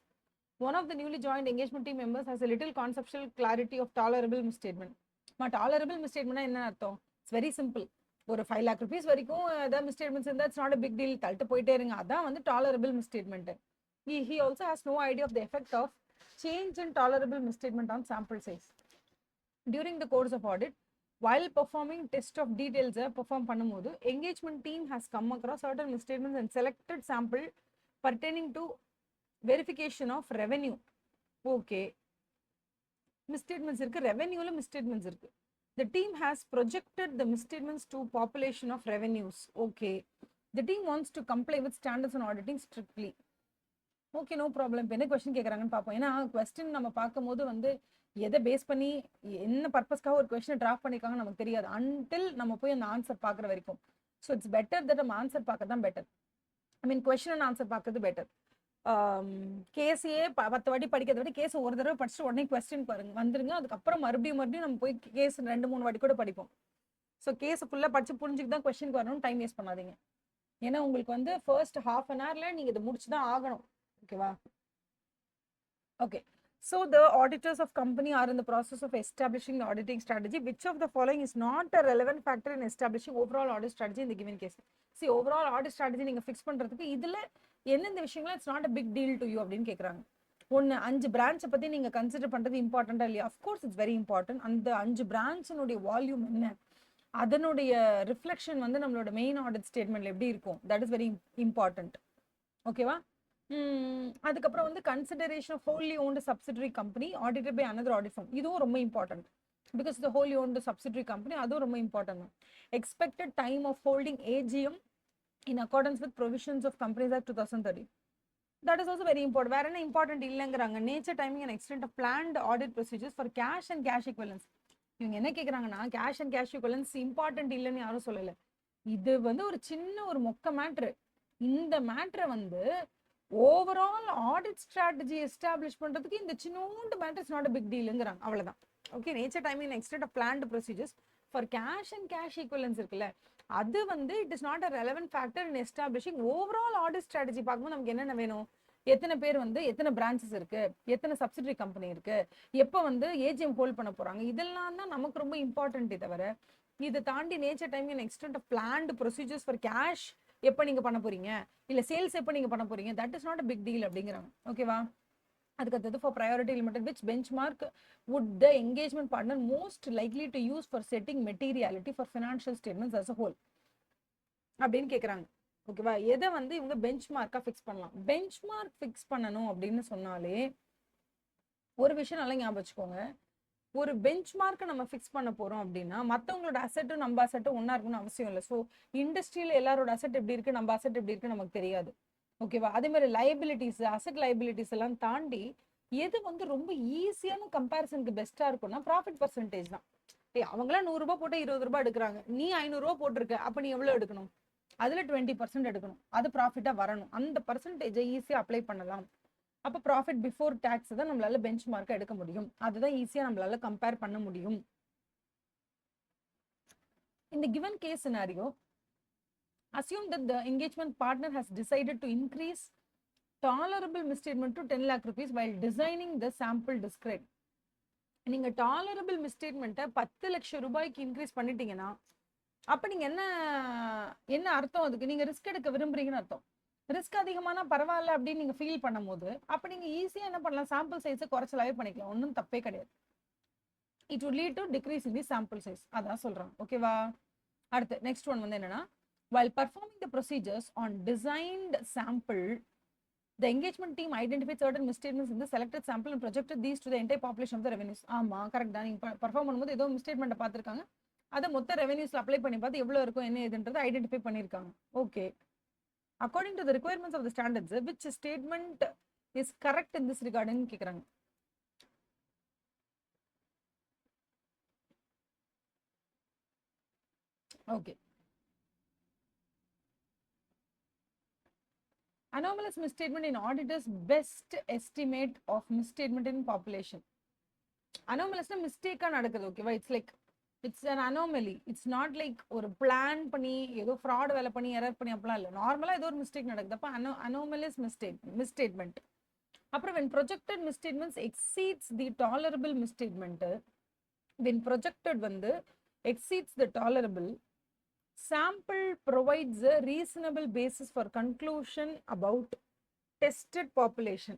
One of the newly joined engagement team members has a little conceptual clarity of tolerable misstatement. Tolerable misstatement என்ன அர்த்தம்? It's very simple. ஒரு 5 lakh rupees வரைக்கும் ஏதாவது misstatements இருந்தா it's not a big deal, தள்ளிட்டு போயிட்டே இருங்க. அதான் வந்து tolerable misstatement. He also has no idea of the effect of change in tolerable misstatement on sample size. During the course of audit, while performing test of details perform பண்ணும்போது engagement team has come across certain misstatements and selected sample pertaining to verification of revenue. Okay, misstatements இருக்கு, revenueல misstatements இருக்கு. The team has projected the misstatements to population of revenues. Okay, the team wants to comply with standards on auditing strictly. Okay, no problem. இப்போ என்ன question கேட்குறாங்கன்னு பார்ப்போம். ஏன்னா question நம்ம பார்க்கும்போது வந்து எதை பேஸ் பண்ணி என்ன பர்பஸ்க்காக ஒரு கொஸ்டினை டிராஃப்ட் பண்ணியிருக்காங்க நமக்கு தெரியாது அன்டில் நம்ம போய் அந்த ஆன்சர் பார்க்குற வரைக்கும். ஸோ இட்ஸ் பெட்டர் தட் நம்ம ஆன்சர் பார்க்க தான் better. I mean question and answer பார்க்கறது பெட்டர். கேஸையே 10 வாட்டி படிக்கிறத விட கேஸ் ஒரு தடவை படிச்சுட்டு உடனே கொஸ்டின் பாருங்க வந்துருங்க. அதுக்கப்புறம் மறுபடியும் நம்ம போய் கேஸ் 2-3 வாட்டி கூட படிப்போம். ஸோ கேஸை ஃபுல்லாக படிச்சு புரிஞ்சுட்டு தான் கொஸ்டின் வரணும். டைம் வேஸ்ட் பண்ணாதீங்க. ஏன்னா உங்களுக்கு வந்து ஃபர்ஸ்ட் ½ an hourல நீங்கள் இதை முடிச்சு தான் ஆகணும். ஓகேவா? Okay, so the auditors of company are in the process of establishing the auditing strategy. Which of the following is not a relevant factor in establishing overall audit strategy in the given case? See, overall audit strategy நீங்க fix பண்றதுக்கு இதுல எந்தெந்த விஷயங்களா it's not a big deal to you அப்படின்னு கேக்குறாங்க. ஒன்னு 5 பிரான்ச்சை பத்தி நீங்க கன்சிடர் பண்றது இம்பார்ட்டண்டா இல்லையா? of course it's very important. அந்த 5 பிரான்ச்சினுடைய வால்யூம் என்ன, அதனுடைய ரிஃப்ளெக்ஷன் வந்து நம்மளோட மெயின் ஆடிட் ஸ்டேட்மெண்ட்ல எப்படி இருக்கும், தட் இஸ் வெரி இம்பார்ட்டன்ட். ஓகேவா? அதுக்கப்புறம் வந்து consideration of wholly owned subsidiary company audited by another audit firm, இதுவும் ரொம்ப important. Because the wholly owned subsidiary company அதுவும் ரொம்ப important. Expected time of holding AGM in accordance with provisions of Companies Act 2013, that is also very important. வேற என்ன important இல்லைங்கிறாங்க? Nature, timing and extent of planned audit procedures for cash and cash equivalents. இவங்க என்ன கேட்குறாங்கன்னா cash and cash equivalents important இல்லைன்னு யாரும் சொல்லலை. இது வந்து ஒரு சின்ன ஒரு மொக்க மேட்ரு. இந்த மேட்ரை வந்து ஓவரால் ஆடிட் ஸ்ட்ராட்டஜி எஸ்டாப்ளிஷ் பண்றதுக்கு இந்த சின்னோண்டு matter is not a big dealங்கிறாங்க. அவ்வளவுதான். Okay, nature, timing and extent of planned procedures for cash and cash equivalents இருக்குல்ல, அது வந்து it is not a relevant factor in establishing overall audit strategy. பார்க்கும்போது நமக்கு என்னென்ன வேணும், எத்தனை பேர் வந்து எத்தனை பிரான்ச்சஸ் இருக்கு, எத்தனை சப்சிடரி கம்பெனி இருக்கு, எப்போ வந்து ஏஜிஎம் ஹோல்ட் பண்ண போறாங்க, இதெல்லாம் தான் நமக்கு ரொம்ப இம்பார்ட்டன்ட். தவிர இதை தாண்டி nature, timing and extent of planned procedures for cash எப்போ நீங்க பண்ண போறீங்க, இல்ல சேல்ஸ் எப்போ நீங்க பண்ண போறீங்க, that is not a big deal அப்படிங்கிறாங்க. ஓகேவா? அதுக்கு அடுத்தது for priority limited which benchmark would the engagement partner most likely to use for setting materiality for financial statements as a whole அப்படின்னு கேட்குறாங்க. ஓகேவா, எதை வந்து இவங்க பெஞ்ச் மார்க்கா ஃபிக்ஸ் பண்ணலாம். பெஞ்ச் மார்க் ஃபிக்ஸ் பண்ணணும் அப்படின்னு சொன்னாலே ஒரு விஷயம் நல்லா ஞாபகம் வச்சுக்கோங்க. ஒரு பெஞ்ச் மார்க்கை நம்ம ஃபிக்ஸ் பண்ண போறோம் அப்படின்னா மற்றவங்களோட அசெட்டும் நம்ம அசெட்டும் ஒன்றா இருக்கணும்னு அவசியம் இல்லை. ஸோ இண்டஸ்ட்ரியில் எல்லாரோட அசெட் எப்படி இருக்கு, நம்ம அசெட் எப்படி இருக்கு நமக்கு தெரியாது. ஓகேவா, அதே மாதிரி லைபிலிட்டிஸ், அசெட் லைபிலிட்டிஸ் எல்லாம் தாண்டி எது வந்து ரொம்ப ஈஸியான கம்பேரிசனுக்கு பெஸ்ட்டாக இருக்கும்னா ப்ராஃபிட் பர்சன்டேஜ் தான். அவங்களாம் 100 ரூபாய் போட்டு 20 ரூபாய் எடுக்கிறாங்க, நீ 500 ரூபாய் போட்டிருக்க, அப்போ நீ எவ்வளோ எடுக்கணும், அதில் 20% எடுக்கணும், அது ப்ராஃபிட்டாக வரணும். அந்த பர்சன்டேஜை ஈஸியாக அப்ளை பண்ணலாம். அப்போ ப்ராஃபிட் பிஃபோர் டேக்ஸ் தான் நம்மளால பெஞ்ச் மார்க்கை எடுக்க முடியும். அதுதான் ஈஸியாக நம்மளால கம்பேர் பண்ண முடியும். இந்த given case scenario, assume that the engagement partner has decided to increase tolerable misstatement to 10 lakh rupees while designing the sample described. நீங்க டாலரபிள் மிஸ்டேட்மெண்ட்டை 10 லட்சம் ரூபாய்க்கு இன்க்ரீஸ் பண்ணிட்டீங்கன்னா அப்போ நீங்க என்ன என்ன அர்த்தம், அதுக்கு நீங்க ரிஸ்க் எடுக்க விரும்புறீங்கன்னு அர்த்தம். ரிஸ்க் அதிகமான பரவாயில்ல அப்படின்னு நீங்க ஃபீல் பண்ணும்போது அப்போ நீங்க ஈஸியா என்ன பண்ணலாம், சாம்பிள் சைஸை குறைச்சலாவே பண்ணிக்கலாம், ஒன்றும் தப்பே கிடையாது. It would lead to decrease in the sample size. அதான் சொல்றாங்க. ஓகேவா, அடுத்து நெக்ஸ்ட் ஒன் வந்து என்னன்னா, while performing the procedures on designed sample, the engagement team identified certain misstatements in the selected sample and projected these to the entire population of the revenues. ஆமா correct தான், நீங்க perform பண்ணும்போது ஏதோ மிஸ்டேட்மெண்ட்டை பார்த்துருக்காங்க, அதை மொத்த ரெவென்யூஸ்ல அப்ளை பண்ணி பார்த்து எவ்வளோ இருக்கும் என்ன ஏதுன்றதை ஐடென்டிஃபை பண்ணியிருக்காங்க. Okay, according to the requirements of the standards, which statement is correct in this regard ன்னு கேக்குறாங்க. Okay, anomalous misstatement in auditor's best estimate of misstatement in population. anomalous மிஸ்டேக்கா நடக்குது. ஓகேவா, it's like it's an anomaly. It's not like ஒரு plan பண்ணி ஏதோ fraud வேலை பண்ணி error பண்ணி அப்படிலாம் இல்லை. நார்மலாக ஏதோ ஒரு மிஸ்டேக் நடக்குது, அப்போ anomalous misstatement. அப்புறம் when projected misstatements exceeds the tolerable misstatement, when projected வந்து exceeds the tolerable, sample provides a reasonable basis for conclusion about tested population.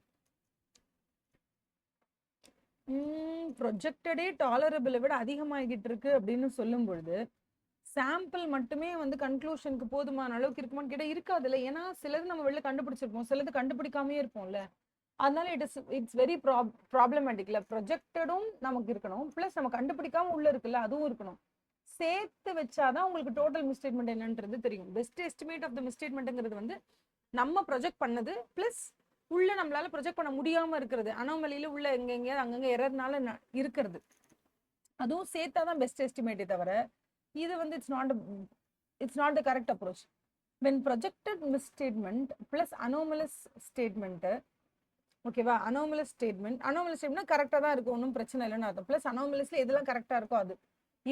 ப்ரொஜெக்டடே டாலரபிளை விட அதிகமாகிட்டு இருக்கு அப்படின்னு சொல்லும் பொழுது சாம்பிள் மட்டுமே வந்து கன்க்ளூஷனுக்கு போதுமான அளவுக்கு இருக்குமான்னு கேட்டால் இருக்காதுல்ல. ஏன்னா சிலது நம்ம வெளில கண்டுபிடிச்சிருப்போம், சிலது கண்டுபிடிக்காமே இருப்போம்ல. அதனால இட்ஸ் வெரி ப்ராப்ளமேட்டிக்ல. ப்ரொஜெக்டடும் நமக்கு இருக்கணும், பிளஸ் நம்ம கண்டுபிடிக்காம உள்ள இருக்குல்ல அதுவும் இருக்கணும். சேர்த்து வச்சாதான் உங்களுக்கு டோட்டல் மிஸ்டேட்மெண்ட் என்னன்றது தெரியும். பெஸ்ட் எஸ்டிமேட் ஆஃப் த மிஸ்டேட்மெண்ட்ங்கிறது வந்து நம்ம ப்ரொஜெக்ட் பண்ணது பிளஸ் உள்ள நம்மளால ப்ரொஜெக்ட் பண்ண முடியாம இருக்கிறது, அனோமலியில உள்ள எங்கெங்கேயாவது அங்கங்க எரர்னால இருக்கிறது, அதுவும் சேர்த்தாதான் பெஸ்ட் எஸ்டிமேட்டே தவிர இது வந்து it's not the correct approach. when projected misstatement plus anomalous statement, ஓகேவா, anomalous statement கரெக்டாக தான் இருக்கும், ஒன்றும் பிரச்சனை இல்லைன்னு அர்த்தம். ப்ளஸ் அனோமலஸ்ல எதெல்லாம் கரெக்டாக இருக்கோ அது,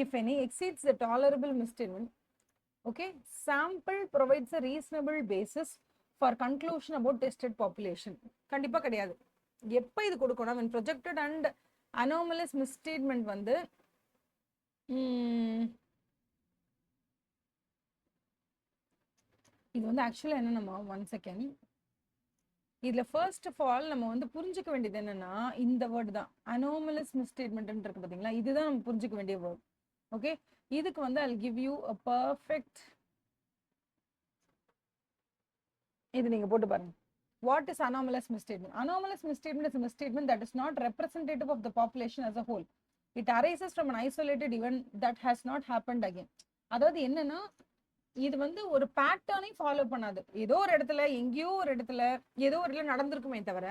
if any exceeds the tolerable misstatement, okay, sample provides a reasonable basis for conclusion about tested population. கண்டிப்பா கிடையாது. எப்போ இது கொடுக்கணும், when projected and anomalous misstatement வந்து இது வந்து ஆக்சுவலாக என்னென்னமா, ஒன் செகண்ட், இதில் ஃபர்ஸ்ட் ஆஃப் ஆல் நம்ம வந்து புரிஞ்சுக்க வேண்டியது என்னன்னா இந்த வேர்டு தான் அனோமலஸ் மிஸ்டேட்மெண்ட் இருக்கு பார்த்தீங்களா, இதுதான் நம்ம புரிஞ்சுக்க வேண்டிய வேர்டு. ஓகே, இதுக்கு வந்து I'll give you a perfect, இது நீங்க போட்டு பாருங்க. What is anomalous misstatement? Anomalous misstatement is a misstatement that is not representative of the population as a whole. It arises from an isolated event that has not happened again. அதாவது என்னன்னா இது வந்து ஒரு பேட்டர்னை ஃபாலோ பண்ணாது, ஏதோ ஒரு இடத்துல எங்கேயோ ஒரு இடத்துல ஏதோ ஒரு இடத்துல நடந்திருக்குமே தவிர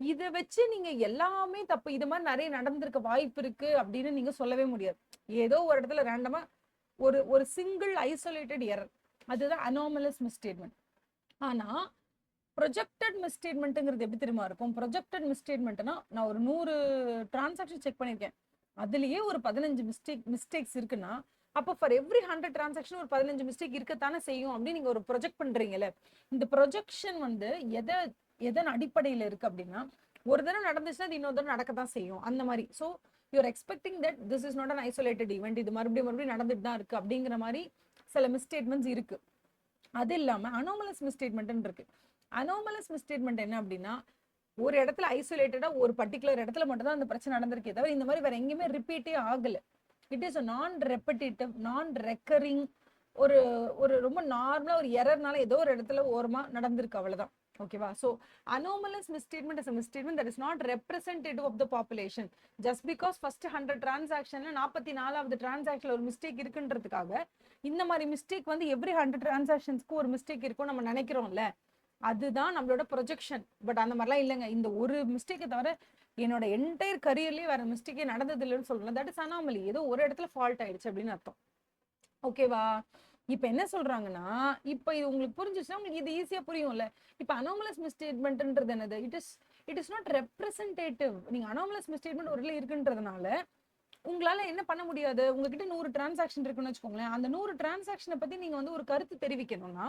இதை வச்சு நீங்க எல்லாமே தப்பு, இது மாதிரி நிறைய நடந்திருக்க வாய்ப்பு இருக்கு அப்படின்னு நீங்க சொல்லவே முடியாது. ஏதோ ஒரு இடத்துல ரேண்டமா ஒரு சிங்கிள் ஐசோலேட்டட் எரர், அதுதான் அனோமலஸ் மிஸ்டேட்மெண்ட். ஆனா ப்ரொஜெக்டட் மிஸ்டேட்மெண்ட்டுங்கிறது எப்படி தெரியுமா இருக்கும்? ப்ரொஜெக்டட் மிஸ்டேட்மெண்ட்னா நான் ஒரு 100 டிரான்சாக்ஷன் செக் பண்ணியிருக்கேன், அதுலயே ஒரு 15 மிஸ்டேக்ஸ் இருக்குன்னா அப்போ ஃபார் எவ்ரி 100 டிரான்சாக்ஷன் ஒரு 15 மிஸ்டேக் இருக்கத்தானே செய்யும் அப்படின்னு நீங்க ஒரு ப்ரொஜெக்ட் பண்றீங்கல்ல. இந்த ப்ரொஜெக்ஷன் வந்து எதன் அடிப்படையில் இருக்கு அப்படின்னா, ஒரு தடவை நடந்துச்சுன்னா அது இன்னொரு தடவை நடக்கத்தான் செய்யும் அந்த மாதிரி. So you are expecting that this is not an isolated event, இது மறுபடியும் நடந்துட்டு தான் இருக்கு அப்படிங்கிற மாதிரி சில மிஸ்டேட்மெண்ட்ஸ் இருக்கு. அது இல்லாம அனோமலஸ் மிஸ்டேட்மெண்ட் இருக்கு. அனோமலஸ் மிஸ்டேட்மெண்ட் என்ன அப்படின்னா, ஒரு இடத்துல ஐசோலேட்டடா ஒரு பர்டிகுலர் இடத்துல மட்டும் தான் அந்த பிரச்சனை நடந்திருக்கே தவிர இந்த மாதிரி வேற எங்கேயுமே ரிப்பீட்டே ஆகல. இட் இஸ் நான் ரெப்படிட்டிவ், நான் ரெக்கரிங், ஒரு ஒரு ரொம்ப நார்மலா ஒரு எரர்னால ஏதோ ஒரு இடத்துல ஓரமா நடந்திருக்கு, அவ்வளவுதான். ஓகேவா? So anomalous misstatement is a misstatement that is not representative of the population. just because first 100 டிரான்சாக்ஷன்ல 44வது டிரான்சாக்ஷன்ல ஒரு மிஸ்டேக் இருக்குன்றதுக்காக இந்த மாதிரி மிஸ்டேக் வந்து எவ்ரி 100 டிரான்சாக்ஷன்ஸ்க்கு ஒரு மிஸ்டேக் இருக்கும் நம்ம நினைக்கிறோம்ல, அதுதான் நம்மளோட ப்ரொஜெக்ஷன். பட் அந்த மாதிரிலாம் இல்லைங்க. இந்த ஒரு மிஸ்டேக்கை தவிர என்னோட என்டையர் கரியர்லயே வேற மிஸ்டேக்கே நடந்தது இல்லைன்னு சொல்லலாம். That is anomaly. ஏதோ ஒரு இடத்துல ஃபால்ட் ஆயிடுச்சு அப்படின்னு அர்த்தம். ஓகேவா? இப்ப என்ன சொல்றாங்கன்னா, இப்ப இது உங்களுக்கு புரிஞ்சுச்சுன்னா உங்களுக்கு இது ஈஸியா புரியும்ல. இப்ப அனாமலஸ் மிஸ்டேட்மெண்ட்ன்றது என்னது? It is not representative. நீங்க அனாமலஸ் மிஸ்டேட்மெண்ட் ஒரு இடத்துல இருக்குன்றதுனால உங்களால என்ன பண்ண முடியாது? உங்ககிட்ட 100 டிரான்சாக்ஷன் இருக்குன்னு வச்சுக்கோங்களேன். அந்த 100 டிரான்சாக்ஷனை பத்தி நீங்க வந்து ஒரு கருத்து தெரிவிக்கணும்னா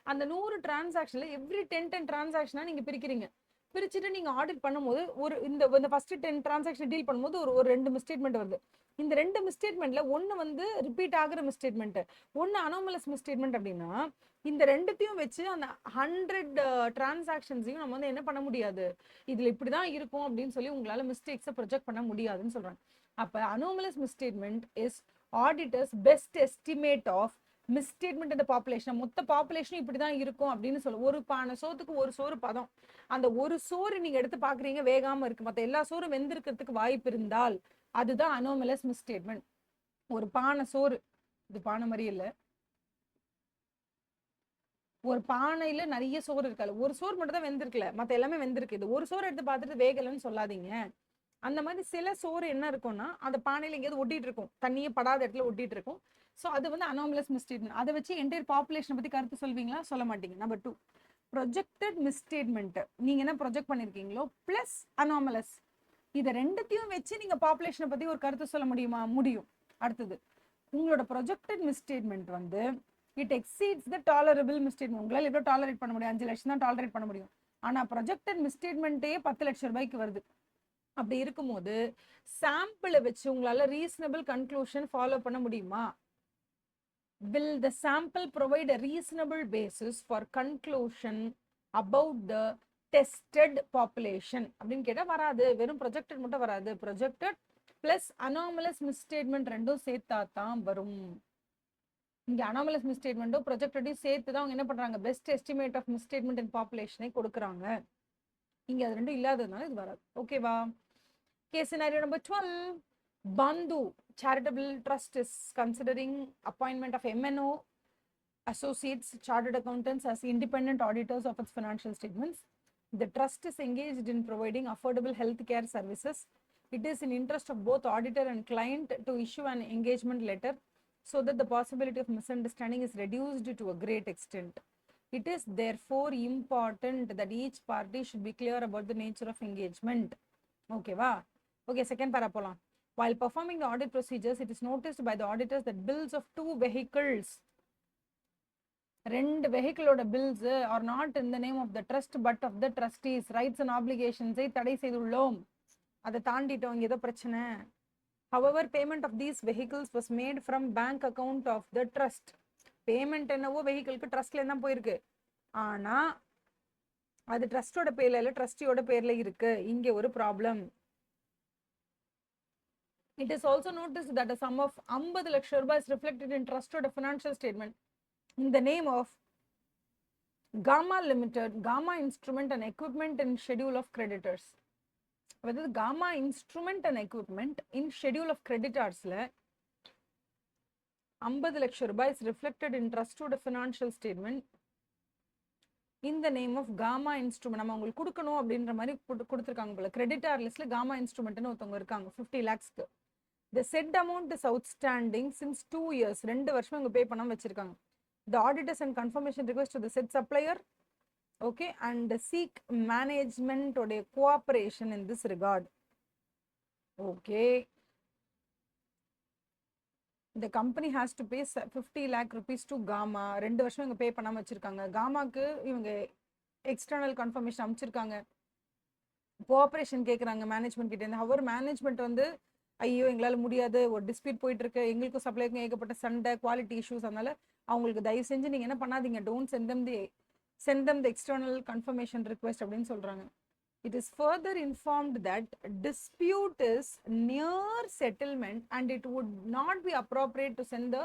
அந்த 100 டிரான்சாக்ஷன்ல எவ்ரி 10 டிரான்சாக்ஷனா நீங்க பிரிக்கிறீங்க. பிரிச்சுட்டு நீங்க ஆடிட் பண்ணும்போது ஒரு இந்த ஃபர்ஸ்ட் 10 டிரான்சாக்ஷன் டீல் பண்ணும்போது ஒரு 2 மிஸ்டேட்மெண்ட் வருது. இந்த 2 மிஸ்டேட்மெண்ட்ல ஒன்னு வந்து ரிப்பீட் ஆகுற மிஸ்டேட்மெண்ட், ஒன்னு அனாமலஸ் மிஸ்டேட்மெண்ட். அப்படின்னா இந்த ரெண்டுத்தையும் வச்சு அந்த 100 டிரான்சாக்ஷன்ஸையும் நம்ம வந்து என்ன பண்ண முடியாது, இதுல இப்படிதான் இருக்கும் அப்படின்னு சொல்லி உங்களால மிஸ்டேக்ஸை ப்ரொஜெக்ட் பண்ண முடியாதுன்னு சொல்றாங்க. அப்ப anomalous misstatement is auditors best estimate of misstatement இந்த பாப்புலேஷன். மொத்த பாப்புலேஷன் இப்படிதான் இருக்கும் அப்படின்னு சொல்ல. ஒரு பானை சோத்துக்கு ஒரு சோறு பதம். அந்த ஒரு சோறு நீங்க எடுத்து பாக்குறீங்க வேகாம இருக்கு, மத்த எல்லா சோறும் வெந்திருக்கிறதுக்கு வாய்ப்பு இருந்தால் அதுதான் அனோமலஸ் மிஸ்டேட்மெண்ட். ஒரு பானை சோறு, இது பானை மாதிரி இல்ல, ஒரு பானையில நிறைய சோறு இருக்காது, ஒரு சோறு மட்டும் தான் வெந்திருக்கல, மத்த எல்லாமே வெந்திருக்கு. இது ஒரு சோறு எடுத்து பார்த்துட்டு வேகலன்னு சொல்லாதீங்க. அந்த மாதிரி சில சோறு என்ன இருக்கும்னா அந்த பானையில எங்கேயாவது ஒட்டிட்டு இருக்கும், தண்ணியே படாத இடத்துல ஒட்டிட்டு இருக்கும். ஸோ அது வந்து அனாமலஸ் மிஸ்டேட்மெண்ட். அதை வச்சு என்டையர் பாப்புலேஷனை பத்தி கருத்து சொல்வீங்களா? சொல்ல மாட்டீங்க. Number 2, projected misstatement. நீங்க என்ன ப்ரொஜெக்ட் பண்ணிருக்கீங்களோ பிளஸ் அனாமலஸ், இதை ரெண்டுத்தையும் வச்சு நீங்க பாப்புலேஷனை பத்தி ஒரு கருத்து சொல்ல முடியுமா? முடியும். அடுத்தது, உங்களோட ப்ரொஜெக்டட் மிஸ்டேட்மெண்ட் வந்து it exceeds the tolerable misstatement. உங்களால் எவ்வளோ டாலரேட் பண்ண முடியும்? 5 லட்சம் தான் டாலரேட் பண்ண முடியும். ஆனா ப்ரொஜெக்டட் மிஸ்டேட்மெண்ட்டே 10 லட்சம் ரூபாய்க்கு வருது. அப்படி இருக்கும்போது சாம்பிளை வச்சு உங்களால ரீசனபிள் கன்க்ளூஷன் ஃபாலோ பண்ண முடியுமா? will the sample provide a reasonable basis for conclusion about the tested population அப்படின்னு கேட்டா வராது. வெறும் ப்ரொஜெக்டட் மட்டும் வராது. ப்ரொஜெக்டட் பிளஸ் அனாமலஸ் மிஸ்டேட்மெண்ட் ரெண்டும் சேர்த்தா தான் வரும். இங்க அனாமலஸ் மிஸ்டேட்மெண்ட்டும் ப்ரொஜெக்டடையும் சேர்த்து தான் அவங்க என்ன பண்றாங்க, பெஸ்ட் எஸ்டிமேட் ஆஃப் மிஸ்டேட்மெண்ட் இன் பாப்புலேஷனை கொடுக்குறாங்க. இங்க அது ரெண்டும் இல்லாததுனால இது வராது. ஓகேவா? Case scenario number 12, Bandhu Charitable Trust is considering appointment of MNO associates chartered accountants as independent auditors of its financial statements. The trust is engaged in providing affordable healthcare services. It is in interest of both auditor and client to issue an engagement letter so that the possibility of misunderstanding is reduced to a great extent. It is therefore important that each party should be clear about the nature of engagement. Okay, va? Okay, second para polam. While performing the audit procedures, it is noticed by the auditors that bills of 2 vehicles, ரெண்டு வெஹிக்கிளோட bills are not in the name of the trust but of the trustees. Rights and obligations தடை செய்துள்ளோம், அதை தாண்டிட்டோம், ஏதோ பிரச்சனை. However, payment of these vehicles was made from bank account of the trust. Payment என்னவோ வெஹிக்கிளுக்கு ட்ரஸ்ட்ல தான் போயிருக்கு, ஆனா அது ட்ரஸ்டோட பேர்ல இல்ல ட்ரஸ்டியோட பேர்ல இருக்கு. இங்க ஒரு problem. It is also noticed that a sum of 50 லட்சம் ரூபாய் is reflected in trustோட financial statement in the name of Gamma Limited, Gamma Instrument and Equipment in Schedule of Creditors. அதாவது Gamma Instrument and Equipment in Schedule of Creditorsல 50 லட்சம் ரூபாய் is reflected in trustோட financial statement in the name of Gamma Instrument. நம்ம உங்களுக்கு கொடுக்கணும் அப்படின்ற மாதிரி கொடுத்துருக்காங்க போல. கிரெடிட்டார் லிஸ்ட்ல Gamma Instrumentன்னு ஒருத்தவங்க இருக்காங்க 50 lakhsக்கு. The said amount is outstanding since 2 years. 2 வருஷம் இவங்க பே பண்ணாம வச்சிருக்காங்க. The auditors and confirmation request to the said supplier, okay, and seek management or cooperation in this regard. Okay, the company has to pay 50 lakh rupees to Gamma. 2 வருஷம் இவங்க பே பண்ணாம வச்சிருக்காங்க. Gammaக்கு இவங்க external confirmation அமைச்சிருக்காங்க, கோஆபரேஷன் கேட்குறாங்க management கிட்ட இருந்து. அவர் management வந்து ஐயோ எங்களால் முடியாது, ஒரு டிஸ்பியூட் போயிட்டு இருக்கு, எங்களுக்கும் சப்ளைக்கும் ஏகப்பட்ட சண்டை, குவாலிட்டி இஷ்யூஸ், அதனால அவங்களுக்கு தயவு செஞ்சு நீங்க என்ன பண்ணாதீங்க, don't send them the external confirmation request அப்படின்னு சொல்றாங்க. It is further informed that dispute is near settlement and it would not be appropriate to send the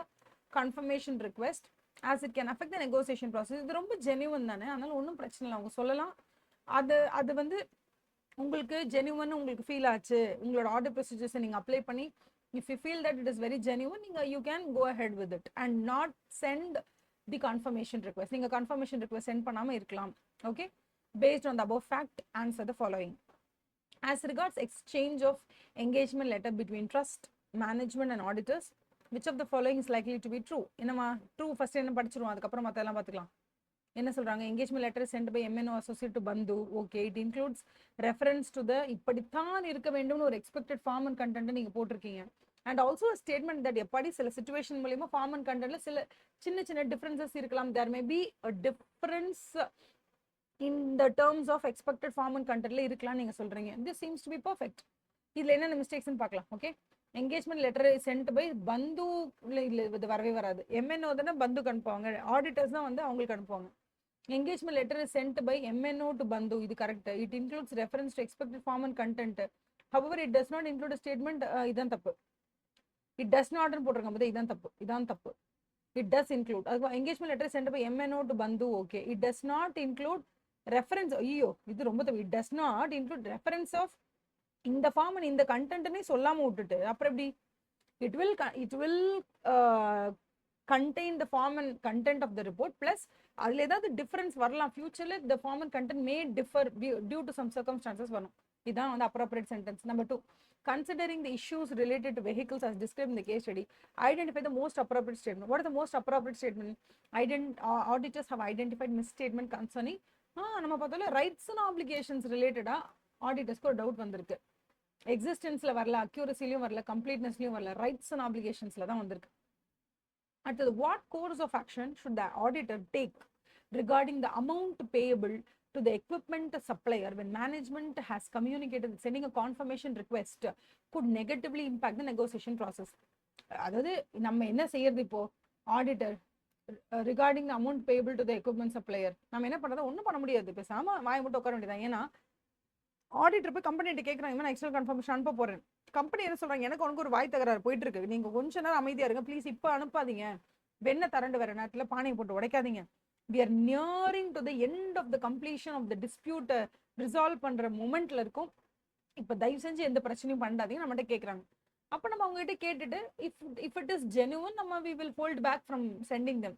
confirmation request as it can affect the negotiation process. இது ரொம்ப genuine தானே, அதனால ஒன்றும் பிரச்சனை இல்லை, அவங்க சொல்லலாம். அது அது வந்து உங்களுக்கு ஜெனியூன் உங்களுக்கு ஃபீல் ஆச்சு, உங்களோட ஆர்டர் ப்ரொசீஜர்ஸை நீங்கள் அப்ளை பண்ணி if you feel that it is very genuine, you can go ahead with it and not send the confirmation request. நீங்க confirmation request send பண்ணாம இருக்கலாம். Okay, based on the above fact, answer the following. As regards exchange of engagement letter between trust management and auditors, which of the following is likely to be true? என்னமா true first என்ன படிச்சிருவோம், அதுக்கப்புறம் மற்றெல்லாம் பார்த்துக்கலாம். என்ன சொல்றாங்க, engagement letter sent by MNO associate to Bandhu. Okay, it includes reference to the இப்படித்தான் இருக்க வேண்டும்னு ஒரு expected form and content நீங்க போட்டிருக்கீங்க. And also a statement that எப்படி சில situation மூலமா form and contentல சில சின்ன சின்ன differences இருக்கலாம். There may be a difference in the terms of expected form and contentல இருக்கலாம் நீங்க சொல்றீங்க. This seems to be perfect. இதுல என்ன mistakes ன்னு பார்க்கலாம். Okay, engagement letter sent by பந்து இது வரவே வராது. MNO தானே பந்துக்கு அனுப்புவாங்க, ஆடிட்டர்ஸ் தான் வந்து அவங்களுக்கு அனுப்புவாங்க. Engagement letter is sent by MNO to Bandhu. This is correct. It includes reference to expected form and content. However, it does not include a statement. Idan tappu. It does not போட்டிருக்காங்க. இதான் தப்பு, இதான் தப்பு. It does include. Engagement letter is sent by MNO to Bandhu. Okay. It does not include reference. ஐயோ, இது ரொம்ப தப்பு. It does not include reference of இந்த form and இந்த content-னே சொல்லாம விட்டுட்டு அப்புறம் எப்படி? It will contain the form and content of the report plus அதில் ஏதாவது டிஃபரன்ஸ் வரலாம் ஃபியூச்சரில். the form and content may differ due to some circumstances வரும். இதுதான் வந்து appropriate sentence. Number 2, considering the issues related to vehicles as described in the case study, identify the most appropriate statement. What is the most appropriate statement? Auditors have identified misstatement concerning நம்ம பார்த்தோம்ல rights and applications ரிலேட்டடா ஆடிட்டர்ஸ்க்கு ஒரு doubt வந்திருக்கு. எக்ஸிஸ்டன்ஸ்ல வரல, அக்யூரசிலையும் வரல, கம்ப்ளீட்னஸ்லையும் வரல, rights and ஆப்ளிகேஷன்ஸ்ல தான் வந்திருக்கு. அடுத்தது, what course of action should the auditor take regarding the amount payable to the equipment supplier when management has communicated that sending a confirmation request could negatively impact the negotiation process? அதாவது நம்ம என்ன செய்யறது இப்போ, auditor regarding the amount payable to the equipment supplier நம்ம என்ன பண்ணுறது, ஒன்றும் பண்ண முடியாது, பேசாம வாய் மட்டும் உட்கார வேண்டியதான். ஏன்னா ஆடிட்டர் போய் கம்பெனிகிட்ட கேட்குறாங்க, நான் எக்ஸ்டர்னல் கன்ஃபர்மேஷன் அனுப்ப போறேன். கம்பெனி என்ன சொல்றாங்க, எனக்கு உனக்கு ஒரு வாய் தகராறு போயிட்டு இருக்கு, நீங்க கொஞ்ச நேரம் அமைதியா இருங்க ப்ளீஸ், இப்போ அனுப்பாதீங்க, வெண்ண தரண்டு வர நேரத்தில் பானையை போட்டு உடைக்காதீங்க. we are nearing to the end of the completion of the dispute resolve பண்ற மொமெண்ட்ல இருக்கும், இப்போ தயவு செஞ்சு எந்த பிரச்சனையும் பண்ணாதீங்க நம்மகிட்ட கேட்குறாங்க. அப்போ நம்ம அவங்ககிட்ட கேட்டுட்டு if it is genuine நம்ம we will hold back from sending them.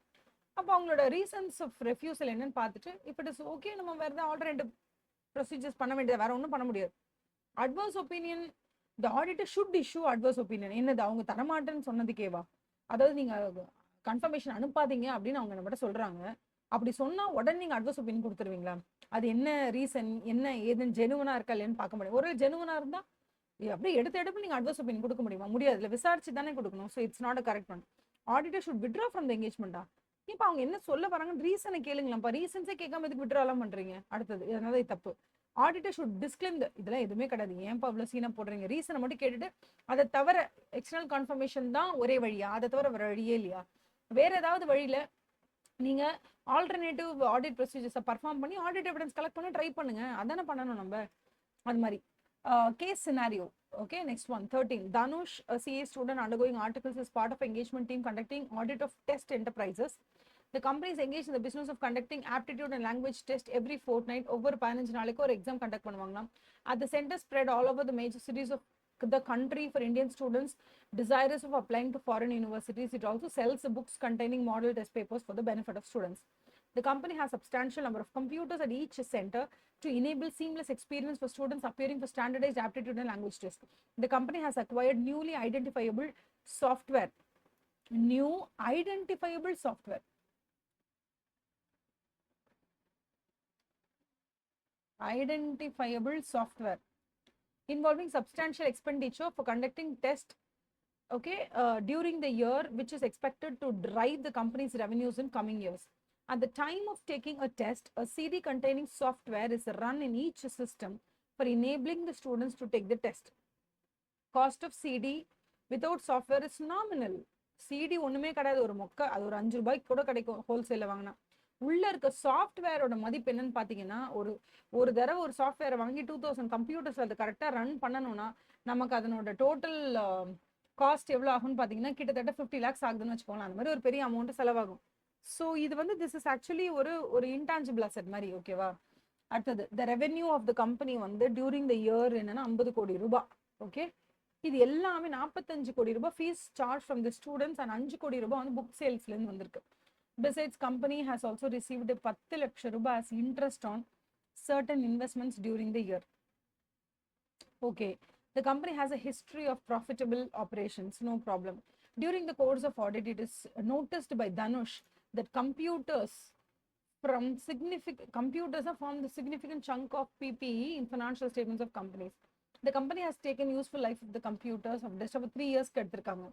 அப்போ அவங்களோட ரீசன்ஸ் ஆஃப் ரெஃப்யூசல் என்னன்னு பார்த்துட்டு if it is okay நம்ம வேறு ஏதாவது ஆல்டர்னேட்டிவ் ப்ரொசீஜர்ஸ் பண்ண வேண்டியது, வேற ஒன்றும் பண்ண முடியாது. Adverse opinion, the auditor should issue adverse opinion. என்னது, அவங்க தரமாட்டேன்னு சொன்னதுக்கேவா? அதாவது நீங்க கன்ஃபர்மேஷன் அனுப்பாதீங்க அப்படின்னு அவங்க நம்மகிட்ட சொல்றாங்க, அப்படி சொன்னா உடனே நீங்க அட்வர்ஸ் ஒப்பீனியன் கொடுத்துருவீங்களா? அது என்ன ரீசன், என்ன ஏதுன்னு ஜெனுவனா இருக்கா இல்லைன்னு பார்க்க முடியும். ஒரு ஜெனுவனா இருந்தா அப்படியே எடுப்பு நீங்க அட்வர்ஸ் ஒப்பீனியன் கொடுக்க முடியுமா? முடியாது, இல்லை விசாரிச்சு தானே கொடுக்கணும். So it's not a correct one. Auditor should withdraw from the எங்கேஜ்மெண்டா? இப்போ அவங்க என்ன சொல்ல வராங்கன்னு ரீசனை கேளுங்களாம்ப்பா, ரீசன்ஸே கேட்காம இதுக்கு வித்ட்ராலாம் பண்றீங்க. அடுத்தது, அதனால இது தப்பு. ஆடிட்டர் ஷுட் டிஸ்க்ளைம் இதெல்லாம் எதுவுமே கிடையாது, ஏன்ப்பா அவ்வளோ சீனா போடுறீங்க, ரீசனை மட்டும் கேட்டுட்டு அதை தவிர எக்ஸ்டர்னல் கன்ஃபர்மேஷன் தான் ஒரே வழியா, அதை தவிர வேற வழியே இல்லையா, வேற ஏதாவது வழியில நீங்க ஆல்டர்னேட்டிவ் ஆடிட் ப்ரொசீஜர்ஸை பர்ஃபார்ம் பண்ணி ஆடிட் எவிடன்ஸ் கலெக்ட் பண்ணி ட்ரை பண்ணுங்க, அதானே பண்ணணும் நம்ம. அது மாதிரி case scenario. Okay, next one, 13. Dhanush, a CA student undergoing articles as part of engagement team conducting audit of test enterprises. The company is engaged in the business of conducting aptitude and language test every fortnight. Over 15 நாளைக்கு ஒரு exam conduct பண்ணுவாங்களாம். At the center spread all over the major cities of the country for Indian students desirous of applying to foreign universities. It also sells books containing model test papers for the benefit of students. The company has substantial number of computers at each center to enable seamless experience for students appearing for standardized aptitude and language tests. The company has acquired newly identifiable software. New identifiable software. Identifiable software involving substantial expenditure for conducting test, okay, during the year, which is expected to drive the company's revenues in coming years. At the time of taking a test, a CD containing software is run in each system for enabling the students to take the test. Cost of CD without software is nominal. CD ஒண்ணுமே கிடையாது, ஒரு மொக்க, அது ஒரு 5 ரூபாய்க்கு கூட கிடைக்கும் ஹோல்சேல்ல வாங்கினா. உள்ள இருக்க சாஃப்ட்வேரோட மதிப்பு என்னன்னு பாத்தீங்கன்னா, ஒரு தடவை ஒரு சாஃப்ட்வேரை வாங்கி 2000 கம்ப்யூட்டர்ஸ் அது கரெக்டா ரன் பண்ணணும்னா நமக்கு அதனோட டோட்டல் காஸ்ட் எவ்வளவு ஆகும்னு பாத்தீங்கன்னா கிட்டத்தட்ட 50 lakhs ஆகுதுன்னு வச்சுக்கோங்களேன். அந்த மாதிரி ஒரு பெரிய அமௌண்ட் செலவாகும். ஸோ இது வந்து திஸ் இஸ் ஆக்சுவலி ஒரு இன்டான்ஜிபிள் அசெட் மாதிரி. ஓகேவா? அடுத்தது the revenue of the company வந்து டியூரிங் த இயர் என்னன்னா 50 கோடி ரூபாய். ஓகே, இது எல்லாமே 45 கோடி ரூபாய் fees charge from the students and 5 கோடி ரூபாய் வந்து புக் சேல்ஸ்ல இருந்து வந்திருக்கு. Besides, company has also received 10 லட்சம் ரூபாய் as interest on certain investments during the year. Okay, the company has a history of profitable operations, no problem. During the course of audit, it is noticed by Dhanush that computers have formed a significant chunk of PPE in financial statements of companies. The company has taken useful life of the computers of just over 3 years எடுத்திருக்காங்க.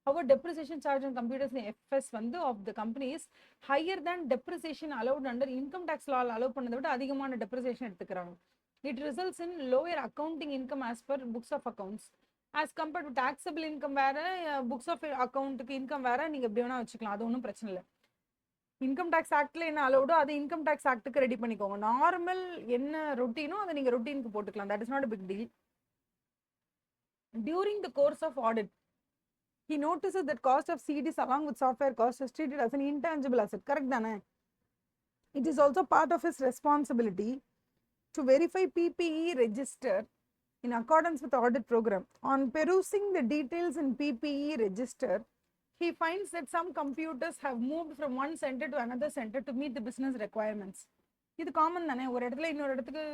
However, depreciation charge on computers in FS வந்து of the company is higher than depreciation allowed under income tax law allow பண்ணதை விட அதிகமான depreciation எடுத்துக்கிறாங்க. It results in lower accounting income as per books of accounts. As compared to taxable income வேற, books of accountக்கு income வேற, நீங்க எப்படி வேணா வச்சுக்கலாம், அது ஒன்றும் பிரச்சனை இல்லை. இன்கம் டேக்ஸ் ஆக்ட்ல என்ன அலௌடோ அது இன்கம் டேக்ஸ் ஆக்ட்டுக்கு ரெடி பண்ணிக்கோங்க. நார்மல் என்ன ரொட்டீனோ அதை நீங்க ரொட்டீனுக்கு போட்டுக்கலாம். That is not a big deal. During the course of audit, he notices that cost of CDs along with software cost is treated as an intangible asset. Correct தானே? It is also part of his responsibility to verify PPE register in accordance with the audit program. On perusing the details in PPE register, he finds that some computers have moved from one center to another center to meet the business requirements. இது common தானே, ஒரு இடத்துல இன்னொரு இடத்துக்கு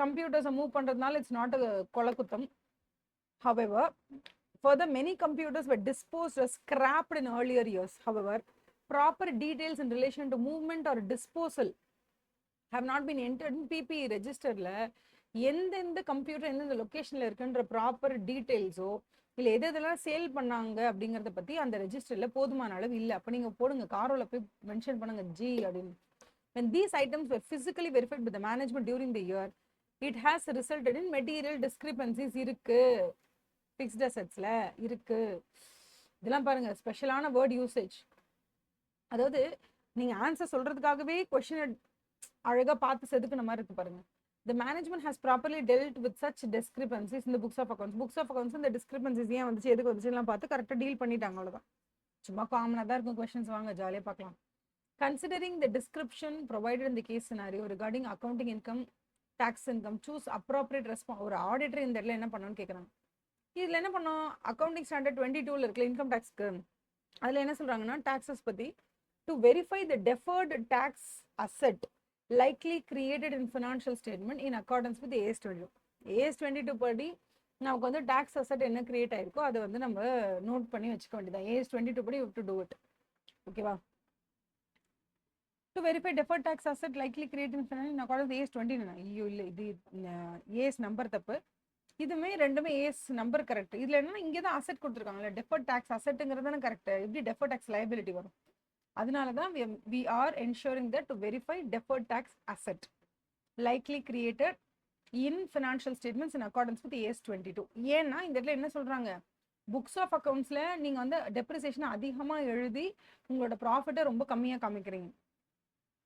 கம்ப்யூட்டர்ஸை move பண்றதுனால it's not கொலக்குத்தம். However, further, many computers were disposed or scrapped in earlier years. However, proper details in relation to movement or disposal have not been entered in PPE registerல எந்தெந்த கம்ப்யூட்டர் எந்தெந்த லொக்கேஷன்ல இருக்குன்ற ப்ராப்பர் டீடைல்ஸோ இல்லை எதெல்லாம் sale பண்ணாங்க அப்படிங்கிறத பற்றி அந்த ரெஜிஸ்டரில் போதுமான அளவு இல்லை. அப்போ நீங்கள் போடுங்க, காரோவில் போய் மென்ஷன் பண்ணுங்க ஜி அப்படின்னு. When these items were physically verified by the management during the year, it has resulted in material discrepancies இருக்கு. ஃபிக்ஸ்ட் அசெட்ஸ்ல இருக்கு. இதெல்லாம் பாருங்க, ஸ்பெஷலான வேர்ட் யூசேஜ். அதாவது நீங்க ஆன்சர் சொல்றதுக்காகவே கொஸ்டின் அழகா பார்த்து செதுக்குன மாதிரி இருக்கு பாருங்க. The management has properly dealt with such discrepancies in the books of accounts. Books of accounts இந்த discrepancies ஏன் வந்துச்சு, எதுக்கு வந்துச்சு எல்லாம் பார்த்து கரெக்டாக டீல் பண்ணிட்டாங்க. அவ்வளோதான். சும்மா காமனாக தான் இருக்கும் கொஸ்டின்ஸ், வாங்க ஜாலியாக பார்க்கலாம். Considering the description provided in the case scenario regarding accounting income, tax income, choose appropriate response. ஒரு ஆடிட்டர் இந்த இடத்துல என்ன பண்ணணும்னு கேட்குறாங்க. இதில் என்ன பண்ணோம், அக்கௌண்டிங் ஸ்டாண்டர்ட் 22 இருக்குல்ல இன்கம் டேக்ஸ்க்கு, அதில் என்ன சொல்கிறாங்கன்னா டாக்ஸஸ் பற்றி to verify the deferred tax asset likely created in financial statement in accordance with AS22. AS22 படி நமக்கு வந்து டேக்ஸ் அசெட் என்ன கிரியேட் ஆயிருக்கோ அதை வந்து நம்ம நோட் பண்ணி வச்சுக்க வேண்டியதான். AS22 படி டு டூ இட். ஓகேவா? To verify deferred tax asset likely create in financial in accordance AS29. ஐயோ இல்லை, இது AS நம்பர் தப்பு. இதுமே ரெண்டுமே ஏஸ் நம்பர் கரெக்ட். இதுல என்னன்னா இங்கே தான் அசெட் கொடுத்துருக்காங்கல்ல, டெஃபர்ட் டேக்ஸ் அசெட்டுங்கிறது கரெக்ட். எப்படி டெஃபர்ட் டேக்ஸ் லைபிலிட்டி வரும்? அதனால தான் we are ensuring that to verify deferred tax asset likely created in financial statements in accordance with AS22. ஏன்னா இந்த இடத்துல என்ன சொல்றாங்க, புக்ஸ் ஆஃப் அக்கௌண்ட்ஸ்ல நீங்க வந்து டெப்ரிசியேஷன் அதிகமா எழுதி உங்களோட ப்ராஃபிட்டை ரொம்ப கம்மியா காமிக்கிறீங்க.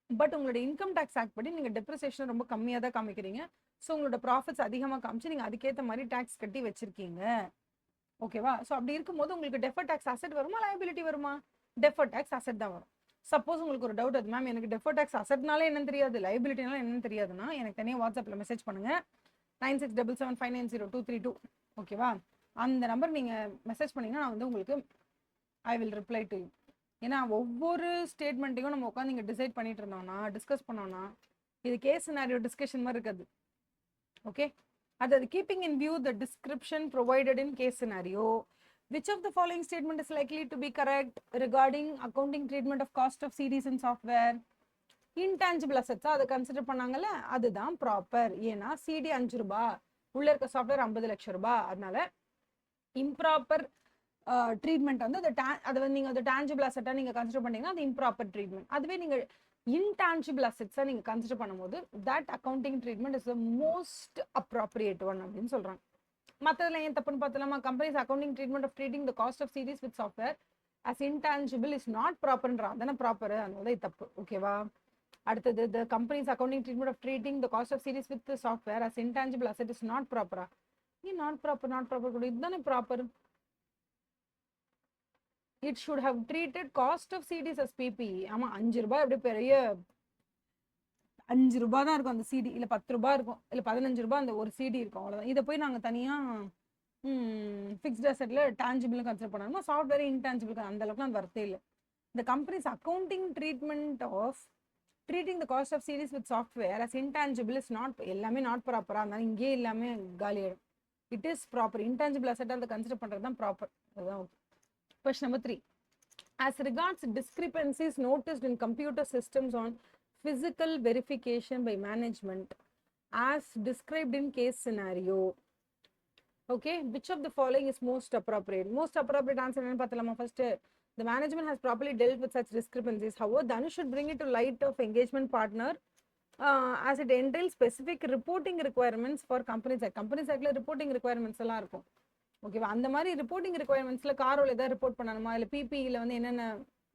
பட் உங்களோட இன்கம் டேக்ஸ் ஆக்ட் படி நீங்க டெப்ரிசியேஷன் ரொம்ப கம்மியா தான் காமிக்கிறீங்க. ஸோ உங்களோட ப்ராஃபிட்ஸ் அதிகமாக காமிச்சு நீங்கள் அதுக்கேற்ற மாதிரி டேக்ஸ் கட்டி வச்சிருக்கீங்க. ஓகேவா? ஸோ அப்படி இருக்கும்போது உங்களுக்கு டெஃபர்ட் டேக்ஸ் அசெட் வருமா லைபிலிட்டி வருமா? டெஃபர்ட் டேக்ஸ் அசெட் தான் வரும். சப்போஸ் உங்களுக்கு ஒரு டவுட், அது மேம் எனக்கு டெஃபர்ட் டேக்ஸ் அசெட்னாலே என்னன்னு தெரியாது, லைபிலிட்டினால என்னன்னு தெரியாதுன்னா எனக்கு தனியாக வாட்ஸ்அப்பில் மெசேஜ் பண்ணுங்க 9677590232. ஓகேவா? அந்த நம்பர் நீங்கள் மெசேஜ் பண்ணிங்கன்னா நான் வந்து உங்களுக்கு I will reply to you. ஏன்னா ஒவ்வொரு ஸ்டேட்மெண்ட்டையும் நம்ம உட்காந்து இங்கே டிசைட் பண்ணிட்டு இருந்தோம்னா டிஸ்கஸ் பண்ணோம்னா இது கேஸ் சினாரியோ டிஸ்கஷன் மாதிரி இருக்காது. Okay, that keeping in view the description provided in case scenario, which of the following statement is likely to be correct regarding accounting treatment of cost of CDs and software? Intangible assets அதை consider பண்ணாங்கல்ல, அதுதான் proper. ஏன்னா CD 5 ரூபாய், உள்ள இருக்க software 50 லட்சம் ரூபாய். அதனால improper treatment வந்து அதை வந்து நீங்கள் அந்த டேஞ்சிபிள் அசெட்டாக நீங்கள் கன்சிடர் பண்ணீங்கன்னா அது இம்ப்ராப்பர் ட்ரீட்மெண்ட். அதுவே நீங்கள் இன்டான்ஜிபிள் அசெட்ஸை நீங்கள் கன்சிடர் பண்ணும்போது that accounting treatment is the most appropriate one அப்படின்னு சொல்கிறாங்க. மற்றதுல ஏன் தப்புன்னு பார்த்தலாமா, companies accounting treatment of treating the cost of series with software as intangible is not ப்ராப்பர்ன்றான். தானே ப்ராப்பர், அதனால இது தப்பு. ஓகேவா? அடுத்தது the company's accounting treatment of treating the cost of series with the software as intangible asset is not proper. not proper கூட இதுதானே proper. it should have treated cost of CDs as PPE. ஆமா 5 ரூபாய் அப்படி பெரிய 5 ரூபாய் தான் இருக்கும் அந்த சிடி, இல்ல 10 ரூபாய் இருக்கும், இல்ல 15 ரூபாய் அந்த ஒரு சிடி இருக்கும், அவ்வளவுதான். இதை போய் நாங்க தனியா ஃபிக்ஸ்ட் அசெட்ல டான்ஜிபிள் கன்சிடர் பண்ணணுமா, சாஃப்ட்வேர் இன்டான்ஜிபிள் அந்த அளவுக்கு அந்த வரத்தே இல்லை. the company's accounting treatment of treating the cost of series with software as intangible is not, எல்லாமே நாட் ப்ராப்பரா இருந்தாலும் இங்கே எல்லாமே காலியாயிடும். It is proper. Intangible asset அதை கன்சிடர் பண்றது தான் ப்ராப்பர். அதுதான் okay. Question number 3. As regards discrepancies noticed in computer systems on physical verification by management as described in case scenario, okay, which of the following is most appropriate? Most appropriate answer enna paathalama. First, the management has properly dealt with such discrepancies. However, Dhanush should bring it to light of engagement partner as it entails specific reporting requirements for companies act. Companies act la reporting requirements எல்லாம் இருக்கும். ஓகேவா, அந்த மாதிரி reporting ரிக்வயர்மெண்ட்ஸ்ல காரோல ஏதாவது report பண்ணணுமா, இல்லை பிபிஇல வந்து என்னென்ன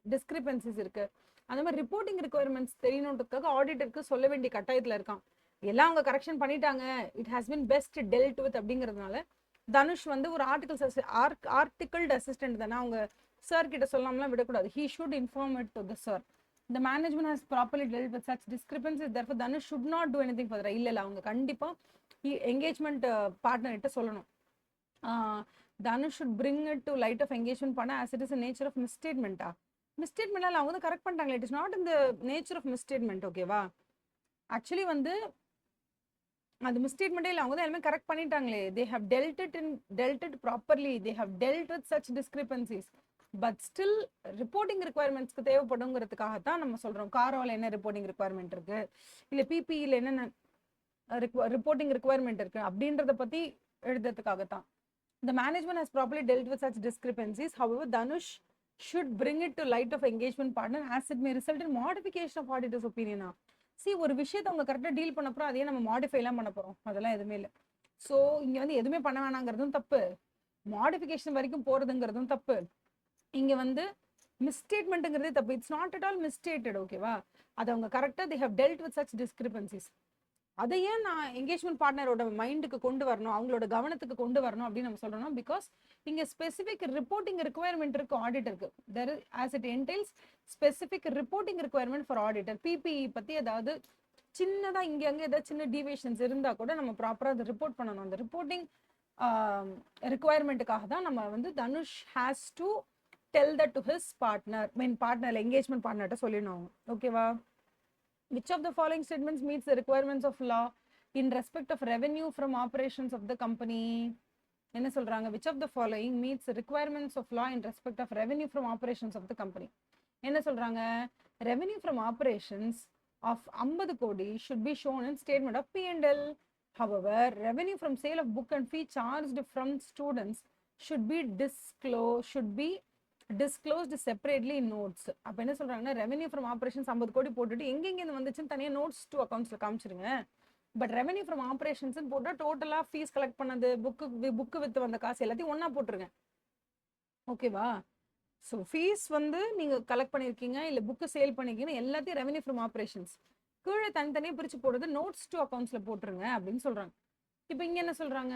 டிஸ்கிரிபன்சிஸ் இருக்கு, அந்த மாதிரி ரிப்போர்ட்டிங் ரிக்வயர்மெண்ட்ஸ் தெரியணுன்றதுக்காக ஆடிட்டருக்கு சொல்ல வேண்டிய கட்டாயத்தில் இருக்கான். எல்லாம் அவங்க கரெக்ஷன் பண்ணிட்டாங்க, it has been best dealt with அப்படிங்கிறதுனால தனுஷ் வந்து ஒரு ஆர்டிகல்டு அசிஸ்டன்ட் தானே, அவங்க சார் கிட்ட சொல்லாமலாம் விடக்கூடாது. He should inform it to the sir. The management has properly dealt with such discrepancies, therefore Dhanush should not do anything further. இல்ல அவங்க கண்டிப்பா என்கேஜ்மெண்ட் பார்ட்னர் கிட்ட சொல்லணும். Dhanush should bring it to light of engagement partner as it is a nature of misstatement. Misstatement அவங்க வந்து correct பண்ணிட்டாங்களே, it is not in the nature of misstatement. ஓகேவா, actually வந்து அது மிஸ்டேட்மெண்ட்டே இல்லை, அவங்க தான் எல்லாமே கரெக்ட் பண்ணிட்டாங்களே. they have dealt it properly, they have dealt with such discrepancies, but still reporting ரிக்வயர்மெண்ட்ஸ்க்கு தேவைப்படுங்கிறதுக்காக தான் நம்ம சொல்றோம். காரோவில் என்ன ரிப்போர்ட்டிங் ரிக்வயர்மெண்ட் இருக்கு, இல்லை பிபிஇல என்னென்ன ரிப்போர்ட்டிங் ரிக்வயர்மெண்ட் இருக்கு அப்படின்றத பத்தி எழுதுறதுக்காகத்தான். The management has properly dealt with such discrepancies. However, Dhanush should bring it to light of engagement partner as it may result in modification of auditor's opinion. See, ஒரு விஷயத்தை அவங்க கரெக்டாக டீல் பண்ண போறோம், அதையே நம்ம மாடிஃபை எல்லாம் பண்ண போறோம், அதெல்லாம் எதுவுமே இல்லை. ஸோ இங்க வந்து எதுவுமே பண்ண வேணாங்கிறதும் தப்பு, மாடிஃபிகேஷன் வரைக்கும் போறதுங்கிறதும் தப்பு. இங்க வந்து மிஸ்டேட்மெண்ட்ங்கிறதே தப்பு. It's not at all misstated. ஓகேவா, அது அவங்க கரெக்டாக they have dealt with such discrepancies. அதை ஏன் நான் என்கேஜ்மெண்ட் பார்ட்னரோட மைண்டுக்கு கொண்டு வரணும், அவங்களோட கவனத்துக்கு கொண்டு வரணும் அப்படின்னு நம்ம சொல்றோம். பிகாஸ் இங்க ஸ்பெசிபிக் ரிப்போர்ட்டிங் ரிக்வயர்மெண்ட் இருக்கு ஆடிட்டருக்கு. There as it entails specific reporting requirement for auditor. PPE பத்தி ஏதாவது சின்னதா இங்க அங்க ஏதாவது சின்ன டீவியேஷன்ஸ் இருந்தா கூட நம்ம ப்ராப்பரா அதை ரிப்போர்ட் பண்ணணும். அந்த ரிப்போர்ட்டிங் ரிக்வயர்மெண்ட்டுக்காக தான் நம்ம வந்து Dhanush has to tell that to his partner, partner engagement பார்ட்னர்கிட்ட சொல்லிடணும். ஓகேவா, which of the following statements meets the requirements of law in respect of revenue from operations of the company? என்ன சொல்றாங்க, which of the following meets the requirements of law in respect of revenue from operations of the company? என்ன சொல்றாங்க, revenue from operations of 50 கோடி should be shown in statement of P&L. However, revenue from sale of book and fee charged from students should be disclosed separately in notes. அப்ப என்ன சொல்றாங்கன்னா, revenue from operations 50 கோடி போட்டுட்டு எங்க வந்துச்சுன்னு தனியா notes to அக்கௌண்ட்ஸ்ல காமிச்சிருங்க. பட் ரெவென்யூ ஃப்ரம் ஆபரேஷன்ஸ் போட்டா டோட்டலா ஃபீஸ் கலெக்ட் பண்ணது, புக்கு வித்து வந்த காசு எல்லாத்தையும் ஒன்னா போட்டுருங்க. ஓகேவா, ஸோ ஃபீஸ் வந்து நீங்க கலெக்ட் பண்ணிருக்கீங்க இல்ல புக்கு சேல் பண்ணிருக்கீங்க, எல்லாத்தையும் ரெவென்யூ ஃப்ரம் ஆபரேஷன்ஸ் கீழே தனித்தனியா பிரிச்சு போடுறது நோட்ஸ் டு அக்கௌண்ட்ஸ்ல போட்டுருங்க அப்படின்னு சொல்றாங்க. இப்போ இங்க என்ன சொல்றாங்க,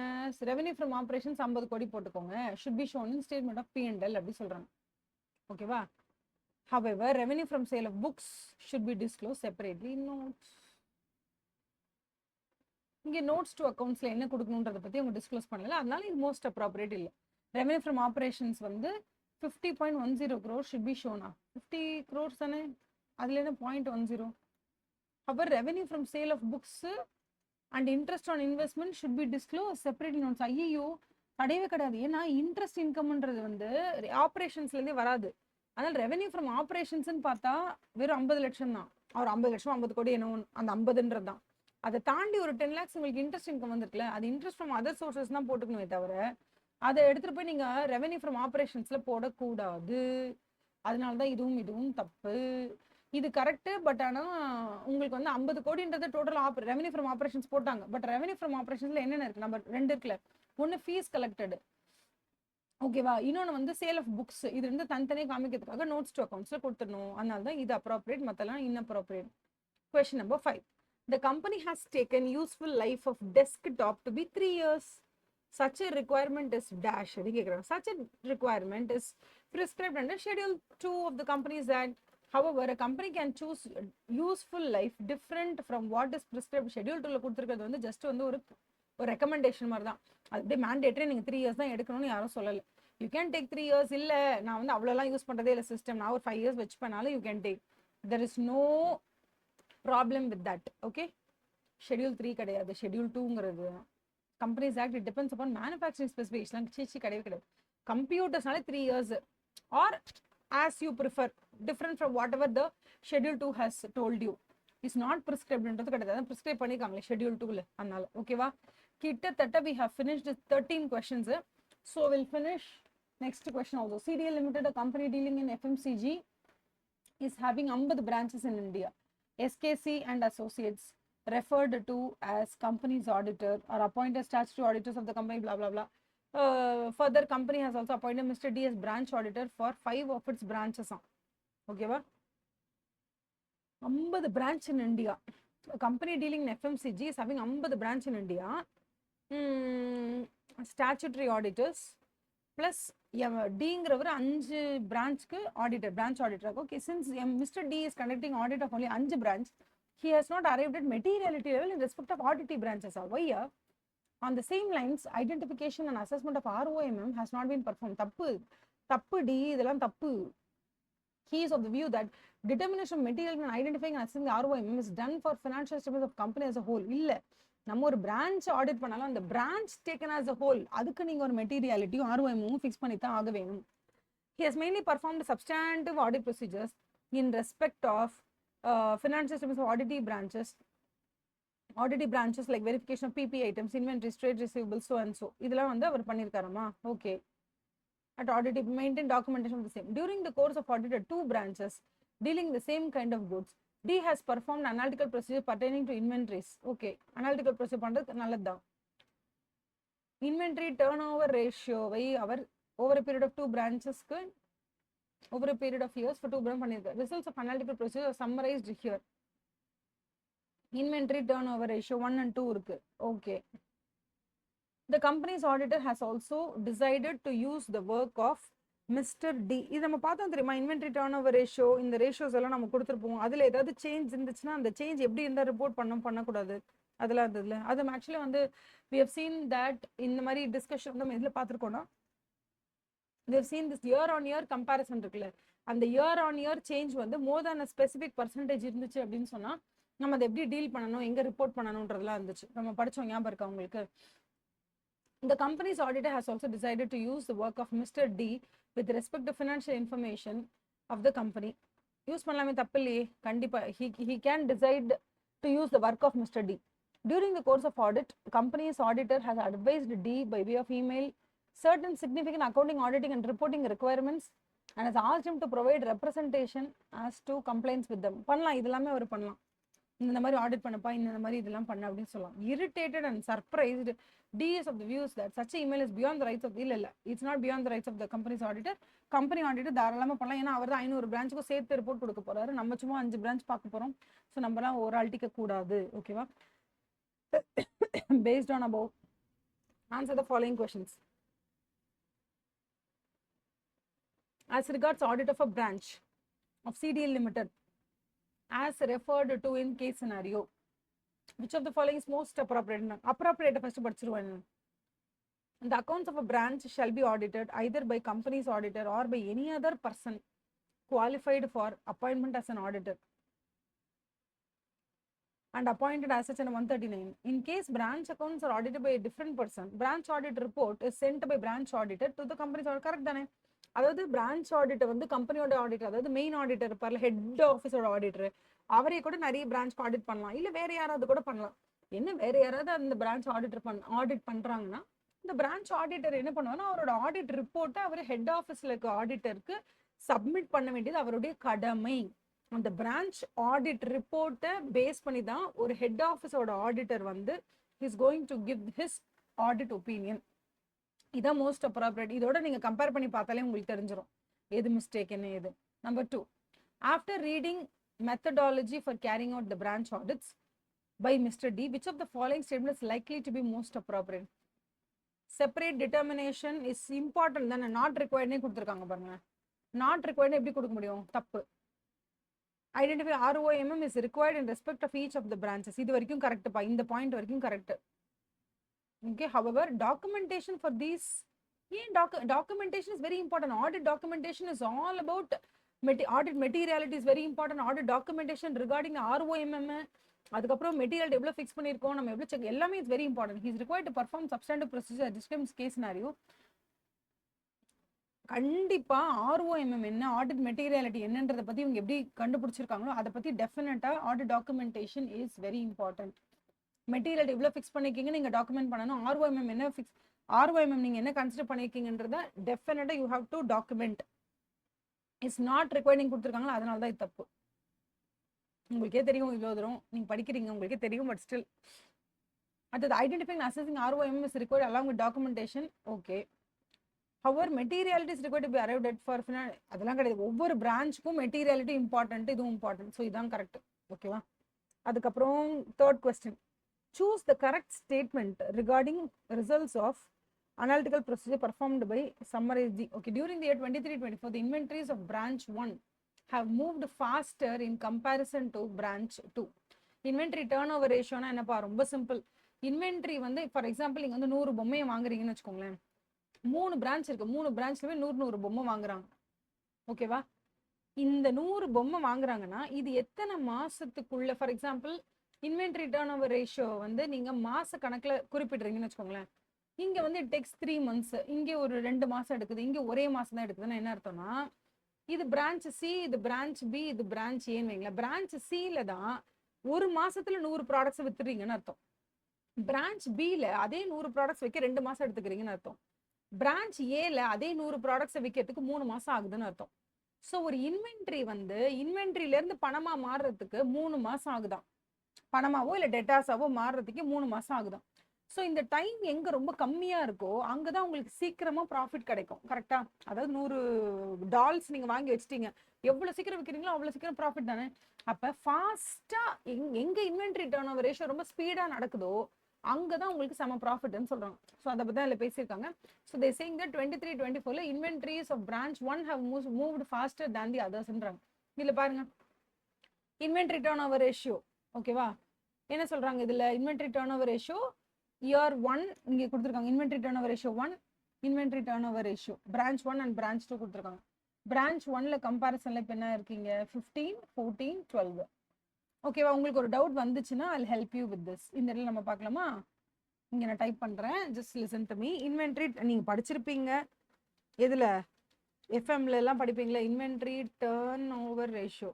ரெவென்யூ ஃப்ரம் ஆபரேஷன்ஸ் 50 கோடி போட்டுக்கோங்க, should be shown in statement of P&L அப்படி சொல்றாங்க. ஓகேவா, however revenue from sale of books should be disclosed separately in notes. இங்க நோட்ஸ் டு அக்கௌண்ட்ஸ்ல என்ன கொடுக்கணும்ன்றத பத்தி அவங்க டிஸ்க்ளோஸ் பண்ணல, அதனால இது மோஸ்ட் அப்ராப்ரியேட் இல்ல. ரெவென்யூ ஃப்ரம் ஆபரேஷன்ஸ் வந்து 50.10 crores should be shown. 50 crores தானே, அதுல என்ன 0.10. however revenue from sale of books and interest on investment should be disclosed separately in notes. ஐயோ கிடையவே கிடையாது, ஏன்னா இன்ட்ரெஸ்ட் இன்கம்ன்றது வந்து ஆப்ரேஷன்ஸ்ல இருந்தே வராது. அதனால ரெவென்யூ ஃப்ரம் ஆப்ரேஷன்ஸ்ன்னு பார்த்தா வெறும் 50 லட்சம் தான். ஒரு 50 லட்சம் 50 கோடி என்ன அந்த 50ன்றது தான். அதை தாண்டி ஒரு 10 lakhs உங்களுக்கு இன்ட்ரெஸ்ட் இன்கம் வந்துருக்குல்ல, அது இன்ட்ரெஸ்ட் ஃப்ரம் அதர் சோர்சஸ் தான் போட்டுக்கணுமே தவிர அதை எடுத்துட்டு போய் நீங்க ரெவென்யூ ஃப்ரம் ஆப்ரேஷன்ஸ்ல போடக்கூடாது. அதனாலதான் இதுவும் தப்பு. இது கரெக்ட், பட் ஆனா உங்களுக்கு வந்து 50 கோடின்றது டோட்டல் ரெவென்யூ ஃப்ரம் ஆப்ரேஷன்ஸ் போட்டாங்க. பட் ரெவென்யூ ஃப்ரம் ஆப்ரேஷன்ஸ்ல என்னென்ன இருக்கு, நம்பர் 2 இருக்குல்ல, ஒன்னு ஃபீஸ் கலெக்டட், ஓகேவா, இன்னொன்னு வந்து சேல் ஆஃப் புக்ஸ். இது வந்து தனித்தனியாக காமிக்கிறதுக்காக நோட்ஸ் டு அக்கௌண்ட்ஸ்ல கொடுத்துடணும். அதனால தான் இது appropriate, மத்தெல்லாம் inappropriate. Question number 5. The company has taken useful life of desktop to be 3 years. Such a requirement is dash. Such a requirement is prescribed under Schedule 2 of the Companies Act. However, a company can choose useful life different from what is prescribed. Schedule 2 கொடுத்திருக்கிறது வந்து just வந்து ஒரு recommendation மாதிரி தான். அது அப்படியே mandatory நீங்கள் 3 years தான் எடுக்கணும்னு யாரும் சொல்லலை. You can take 3 years. இல்லை நான் வந்து அவ்வளோலாம் யூஸ் பண்ணுறதே இல்லை சிஸ்டம், நான் ஒரு 5 years வச்சு பண்ணாலும் you can take. There is no problem with that. Okay, schedule 3 கிடையாது, ஷெடியூல் 2ங்கிறது. Companies Act, it depends upon manufacturing specification. கிடையவே கிடையாது. கம்ப்யூட்டர்ஸ்னாலே 3 years or as you prefer, different from whatever the Schedule 2 has told you. Is not prescribed. கிடையாது, prescribe பண்ணிருக்காங்களே Schedule 2ல. அதனால ஓகேவா? கிட்டத்தட்ட we have finished 13 questions. So we'll finish next question also. CDL Limited, a company dealing in FMCG, is having 50 branches in India. SKC and Associates, referred to as company's auditor or appointed statutory auditors of the company, blah blah blah. Further, company has also appointed Mr. D as branch auditor for 5 of its branches. Okay va? 50 branch in India. A company dealing in FMCG is having 50 branch in India. Statutory auditors plus D'ங்கிறவர் 5 branchக்கு auditor, branch auditor. Okay, since Mr. D is conducting audit of only 5 branch, he has not arrived at materiality level in respect of audit branches. Why? On the same lines, identification and assessment of ROMM has not been performed. தப்பு D, இதெல்லாம் தப்பு. He is of the view that determination of material and identifying and assessing the ROMM is done for financial statements of company as a whole. இல்ல, நம்ம ஒரு branch audit பண்ணாலும் அந்த branch taken as a whole, அதுக்கு நீங்க ஒரு மெட்டீரியாலிட்டியும் ROMM fix பண்ணி தான் ஆக வேணும். He has mainly performed substantive audit procedures in respect of financial statements of auditee branches like verification of PP items, inventories, trade receivables, so and so. இதெல்லாம் வந்து அவர் பண்ணிருக்காரமா? Okay. At auditee, maintain documentation of the same. During the course of audit at 2 branches dealing the same kind of goods, D has performed analytical procedure pertaining to inventories. Okay, analytical procedure பண்றது நல்லதுதான். Inventory turnover ratio why our over a period of 2 branchesக்கு over a period of years for 2 branch பண்ணிருக்காரு. Results of analytical procedure are summarized here. Inventory turnover ratio 1 and 2 இருக்கு. Okay. The company's auditor has also decided to use the work of Mr. D. இது நம்ம பார்த்தோம் தெரியுமா? Inventory turnover ratio, இந்த ratios எல்லாம் நம்ம கொடுத்துருப்போம். அதில் ஏதாவது சேஞ்ச் இருந்துச்சுன்னா அந்த சேஞ்ச் எப்படி இருந்தால் ரிப்போர்ட் பண்ணக்கூடாது, அதெல்லாம் இருந்ததுல. அது ஆக்சுவலி வந்து we have seen that இந்த மாதிரி டிஸ்கஷன் நம்ம இதில் பார்த்துருக்கோம்னா, we have seen this year on year comparison இருக்குல்ல, அந்த year on year சேஞ்ச் வந்து மோர் தேன் a ஸ்பெசிஃபிக் பர்சன்டேஜ் இருந்துச்சு அப்படின்னு சொன்னால் நம்ம அதை எப்படி டீல் பண்ணணும், எங்கே ரிப்போர்ட் பண்ணணுன்றதுலாம் இருந்துச்சு. நம்ம படித்தோம், ஞாபகம் இருக்கா உங்களுக்கு? The company's auditor has also decided to use the work of Mr. D with respect to financial information of the company. Use பண்ணலாமே, தப்பு இல்லையே. கண்டிப்பா he can decide to use the work of Mr. D. During the course of audit, company's auditor has advised D by way of email certain significant accounting, auditing and reporting requirements and has asked him to provide representation as to complaints with them. பண்ணலாம், இதெல்லாமே அவர் பண்ணலாம். இந்த மாதிரி audit பண்ணப்பா, இந்த மாதிரி இதெல்லாம் பண்ண அப்படின்னு சொல்லலாம். Irritated and surprised, D is of the views that such an email is beyond the rights of the it's not beyond the rights of the company's auditor. Company auditor தாராளமாக பண்ணலாம். ஏன்னா அவர் தான் 500 பிரான்ச்சுக்கும் சேர்த்து ரிப்போர்ட் கொடுக்க போறாரு. நம்ம சும்மா 5 பிரான்ச் பார்க்க போறோம். ஸோ நம்மலாம் ஒரு ஆள்டிக்க கூடாது. ஓகேவா? Based on above, answer the following questions. As regards audit of a branch of CDL Limited, as referred to in case scenario, which of the following is most appropriate? Appropriate first படிச்சிருவேன். The accounts of a branch shall be audited either by company's auditor or by any other person qualified for appointment as an auditor and appointed as such in 139. In case branch accounts are audited by a different person, branch audit report is sent by branch auditor to the company's auditor. Correct தானே? அதாவது branch auditor வந்து கம்பெனியோட auditor, அதாவது main auditor இருப்பார்ல, head ஆஃபீஸோட auditor, அவரே கூட நிறைய branch audit பண்ணலாம். இல்லை வேற யாராவது கூட பண்ணலாம். என்ன வேற யாராவது அந்த பிரான்ச் ஆடிட் பண்றாங்கன்னா, இந்த பிரான்ச் ஆடிட்டர் என்ன பண்ணுவாங்கன்னா, அவரோட ஆடிட் ரிப்போர்ட்டை அவர் ஹெட் ஆஃபீஸ்ல இருக்க ஆடிட்டருக்கு சப்மிட் பண்ண வேண்டியது அவருடைய கடமை. அந்த பிரான்ச் ஆடிட் ரிப்போர்ட்டை பேஸ் பண்ணி தான் ஒரு ஹெட் ஆஃபீஸோட ஆடிட்டர் வந்து is going to give his audit opinion. இதான் மோஸ்ட் அப்ராப்ரியேட். இதோட நீங்க கம்பேர் பண்ணி பார்த்தாலே உங்களுக்கு தெரிஞ்சிடும் எது மிஸ்டேக் என்ன எது. Number 2, after reading methodology for carrying out the branch audits by Mr. D. Which of the following statements is likely to be most appropriate? Separate determination is important தானே, நாட் ரிக்வயர்ட்னே கொடுத்துருக்காங்க பாருங்க. நாட் ரிக்வயர்டு எப்படி கொடுக்க முடியும்? தப்பு. Identify ROMM is required in respect of each of the branches. இது வரைக்கும் கரெக்ட்பா, இந்த பாயிண்ட் வரைக்கும் correct. Okay, however, documentation for these, documentation is very important. Audit documentation is all about audit materiality is very important. Audit documentation regarding ROMM, அதுக்கப்புறம் material எவ்வளோ fix பண்ணியிருக்கோம், நம்ம எவ்வளோ check, எல்லாமே is very important. He is required to perform substantive procedure describes case scenario. கண்டிப்பா ROMM என்ன, audit materiality என்னன்றதை பத்தி இவங்க எப்படி கண்டுபிடிச்சிருக்காங்களோ அதை பத்தி definitely audit documentation is very important. Material எவ்வளோ ஃபிக்ஸ் பண்ணிருக்கீங்க நீங்க டாக்குமெண்ட் பண்ணணும். ROMM என்ன ஃபிக்ஸ், ROMM நீங்க என்ன கன்சிடர் பண்ணிருக்கீங்கன்றத டெஃபினட்டா you have to document. Is not requiring கொடுத்துருக்காங்களா, அதனால தான் இது தப்பு. உங்களுக்கே தெரியும், இவ்வளோ தூரம் நீங்க படிக்கிறீங்க, உங்களுக்கே தெரியும். பட் ஸ்டில் அடுத்தது identifying assessing ROMM is required along with documentation. Okay. However, materiality is required to be arrived at for அதெல்லாம் கிடையாது. ஒவ்வொரு பிரான்ச்சுக்கும் மெட்டீரியாலிட்டி இம்பார்ட்டன்ட், இதுவும் இம்பார்ட்டன்ட். ஸோ இதான் கரெக்ட். ஓகேவா? அதுக்கப்புறம் third question, choose the correct statement regarding results of analytical procedure performed by summarize the. Okay, during the year 23-24, the inventories of branch 1 have moved faster in comparison to branch 2. Inventory turnover ratio na enna pa, romba simple. Inventory வந்து for example நீங்க வந்து 100 பொம்மையை வாங்குறீங்கன்னு வச்சுக்கோங்களேன். 3 branch இருக்கு, 3 பிரான்ச்லயுமே 100 பொம்மை வாங்குறாங்க. ஓகேவா? இந்த 100 பொம்மை வாங்குறாங்கன்னா இது எத்தனை மாசத்துக்குள்ள, for example inventory turnover ratio வந்து நீங்க மாச கணக்குல குறிப்பிடுறீங்கன்னு வச்சுக்கோங்களேன். இங்க வந்து இட் டேக்ஸ் 3 months, இங்க ஒரு 2 மாசம் எடுக்குது, இங்க ஒரே மாசம் தான் எடுக்குதுன்னா என்ன அர்த்தம்னா, இது பிரான்ச் சி, இது பிரான்ச் பி, இது பிரான்ச் ஏன்னு வைங்களேன். பிரான்ச் சில தான் ஒரு மாசத்துல 100 ப்ராடக்ட்ஸ் வித்துறீங்கன்னு அர்த்தம். பிரான்ச் பில அதே 100 ப்ராடக்ட்ஸ் வைக்க 2 மாசம் எடுத்துக்கிறீங்கன்னு அர்த்தம். பிரான்ச் ஏல அதே 100 ப்ராடக்ட்ஸை விற்கிறதுக்கு 3 மாசம் ஆகுதுன்னு அர்த்தம். ஸோ ஒரு இன்வென்ட்ரி வந்து இன்வென்ட்ரில இருந்து பணமா மாறுறதுக்கு 3 மாசம் ஆகுதான். பணமாவோ இல்லை டெட்டாஸாவோ மாறுறதுக்கு 3 மாசம் ஆகுதான். ஸோ இந்த டைம் எங்க ரொம்ப கம்மியா இருக்கோ அங்கதான் உங்களுக்கு சீக்கிரமா ப்ராஃபிட் கிடைக்கும். கரெக்டா? அதாவது 100 டால்ஸ் நீங்க வாங்கி வச்சிட்டீங்க, எவ்வளவு சீக்கிரம் விற்கிறீங்களோ அவ்வளவு சீக்கிரம் ப்ராஃபிட் தானே. அப்ப ஃபாஸ்டா எங்க இன்வென்ட்ரி டர்ன் ஓவர் ரேஷியோ ரொம்ப ஸ்பீடா நடக்குதோ அங்கதான் உங்களுக்கு செம ப்ராஃபிட்னு சொல்றாங்க. ஸோ அதை பத்தி அதில் பேசியிருக்காங்க. So they saying that 23-24 inventories of branch 1 have moved faster than the othersன்றாங்க. இதுல பாருங்க இன்வென்ட்ரி டர்ன் ஓவர் ரேஷியோ. ஓகேவா? என்ன சொல்றாங்க இதுல, inventory turnover ratio year 1 இங்கே கொடுத்துருக்காங்க. Inventory turnover ratio 1, inventory turnover ratio branch 1 and branch 2 கொடுத்துருக்காங்க. பிரான்ச் 1ல கம்பேரிசன்ல இப்போ என்ன இருக்கீங்க, 15, 14, 12. ஓகேவா? உங்களுக்கு ஒரு டவுட் வந்துச்சுன்னா I'll help you with this. இந்த இடத்துல நம்ம பார்க்கலாமா? இங்க நான் டைப் பண்றேன், just listen to me. Inventory நீங்க படிச்சிருப்பீங்க, எதுல எஃப்எம்ல எல்லாம் படிப்பீங்களா, inventory turnover ratio.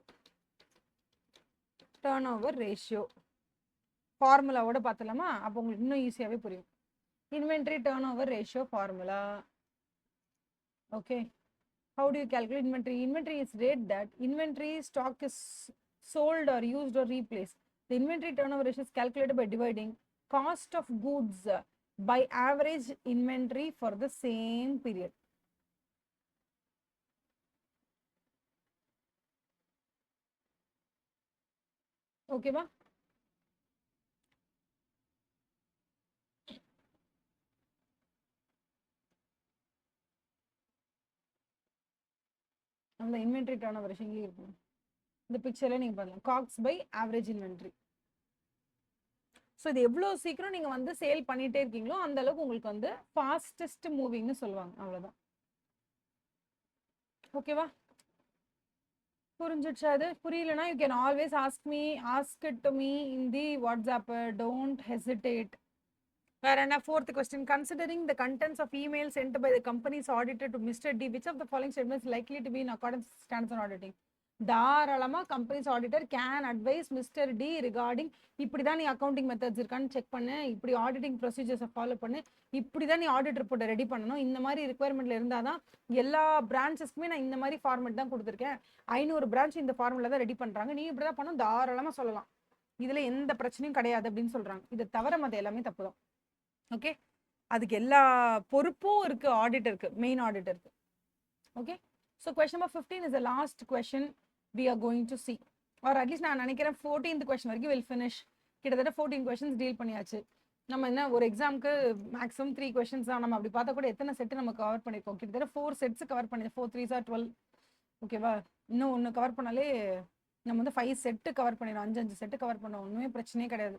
Turnover ratio ஃபார்முலாவோட பார்த்தலாமா? அப்போ உங்களுக்கு இன்னும் ஈஸியாவே புரியும். Inventory turnover ratio formula. Okay, how do you calculate inventory? Inventory is rate that inventory stock is sold or used or replaced. The inventory turnover ratio is calculated by dividing cost of goods by average inventory for the same period. Okay ba? அந்த inventory turnover ratio இங்கே இருக்கும். இந்த பிக்சர்ல நீங்க பாருங்க, cogs by average inventory. So இது எவ்வளோ சீக்கிரம் நீங்க வந்து சேல் பண்ணிட்டே இருக்கீங்களோ அந்த அளவுக்கு உங்களுக்கு வந்து ஃபாஸ்டஸ்ட் மூவிங்னு சொல்லுவாங்க. அவ்வளோதான். ஓகேவா? புரிஞ்சிடுச்சா? அது புரியலனா you can always ask it to me in the WhatsApp. Don't hesitate. வேற என்ன? Fourth question, considering the contents of email sent by the company's auditor to Mr D, which of the following statements likely to be in accordance standards on auditing. தாராளமா company's auditor can advise Mr D regarding, இப்படிதான் நீ accounting methods இருக்கான்னு check பண்ணு, இப்படி auditing ப்ரொசீஜர்ஸை follow பண்ணு, இப்படிதான் நீ audit ரிப்போர்ட்டை ரெடி பண்ணணும், இந்த மாதிரி ரிக்யர்மெண்ட்ல இருந்தாதான் எல்லா பிரான்ச்சஸ்க்குமே நான் இந்த மாதிரி ஃபார்மெட் தான் கொடுத்துருக்கேன், 500 பிரான்ச் இந்த ஃபார்முலா தான் ரெடி பண்றாங்க, நீ இப்படிதான் பண்ணணும், தாராளமா சொல்லலாம், இதுல எந்த பிரச்சனையும் கிடையாது அப்படின்னு சொல்றாங்க. இதை தவிர மற்ற எல்லாமே தப்பு தான். ஓகே, அதுக்கு எல்லா பொறுப்பும் இருக்கு ஆடிட்டருக்கு, மெயின் ஆடிட்டருக்கு. Okay, so question number 15 is the last question we are going to see. Or at least நான் நினைக்கிறேன் 14th கொஸ்டின் வரைக்கும் வில் ஃபினிஷ். கிட்டத்தட்ட 14 கொஸ்டின்ஸ் டீல் பண்ணியாச்சு. நம்ம என்ன ஒரு எக்ஸாமுக்கு மேக்ஸிமம் 3 கொஸ்டின்ஸ் தான். நம்ம அப்படி பார்த்தா கூட எத்தனை செட்டு நம்ம கவர் பண்ணியிருக்கோம்? கிட்டத்தட்ட 4 செட்ஸ் கவர் பண்ணி 4 3s are 12. ஓகேவா? இன்னும் ஒன்று கவர் பண்ணாலே நம்ம வந்து 5 செட்டு கவர் பண்ணிடும். 5 செட்டு கவர் பண்ணோம். ஒன்றுமே பிரச்சனையே கிடையாது.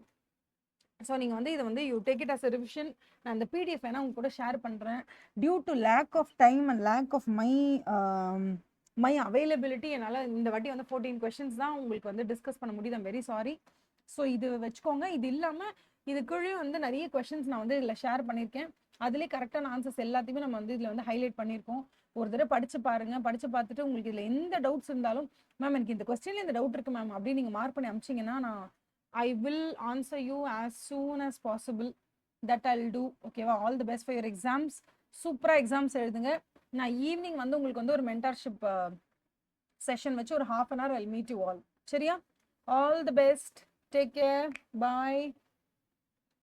ஸோ நீங்கள் வந்து இதை வந்து you take it as a revision. நான் இந்த பிடிஎஃப் வேணால் உங்க கூட ஷேர் பண்ணுறேன். Due to lack of time and lack of my availability என்னால் இந்த வாட்டி வந்து 14 கொஸ்டின்ஸ் தான் உங்களுக்கு வந்து டிஸ்கஸ் பண்ண முடியுது. I'm very sorry. ஸோ இது வச்சுக்கோங்க. இது இல்லாமல் இதுக்குள்ளேயும் வந்து நிறைய கொஸ்டின்ஸ் நான் வந்து இதில் ஷேர் பண்ணியிருக்கேன். அதுலேயே கரெக்டான ஆன்சர்ஸ் எல்லாத்தையுமே நம்ம வந்து இதில் வந்து ஹைலைட் பண்ணியிருக்கோம். ஒரு தடவை படித்து பாருங்கள். படித்து பார்த்துட்டு உங்களுக்கு இதில் எந்த டவுட்ஸ் இருந்தாலும், மேம் எனக்கு இந்த கொஸ்டினில் இந்த டவுட் இருக்குது மேம் அப்படின்னு நீங்கள் மார்க் பண்ணி அமிச்சிங்கன்னா நான் I will answer you as soon as possible. That I'll do. ஓகேவா? All the best for your exams. சூப்பராக எக்ஸாம்ஸ் எழுதுங்க. நான் ஈவினிங் வந்து உங்களுக்கு வந்து ஒரு மென்டார்ஷிப் செஷன் வச்சு ஒரு 1/2 hour I'll meet you all. சரியா? All the best. Take care. Bye.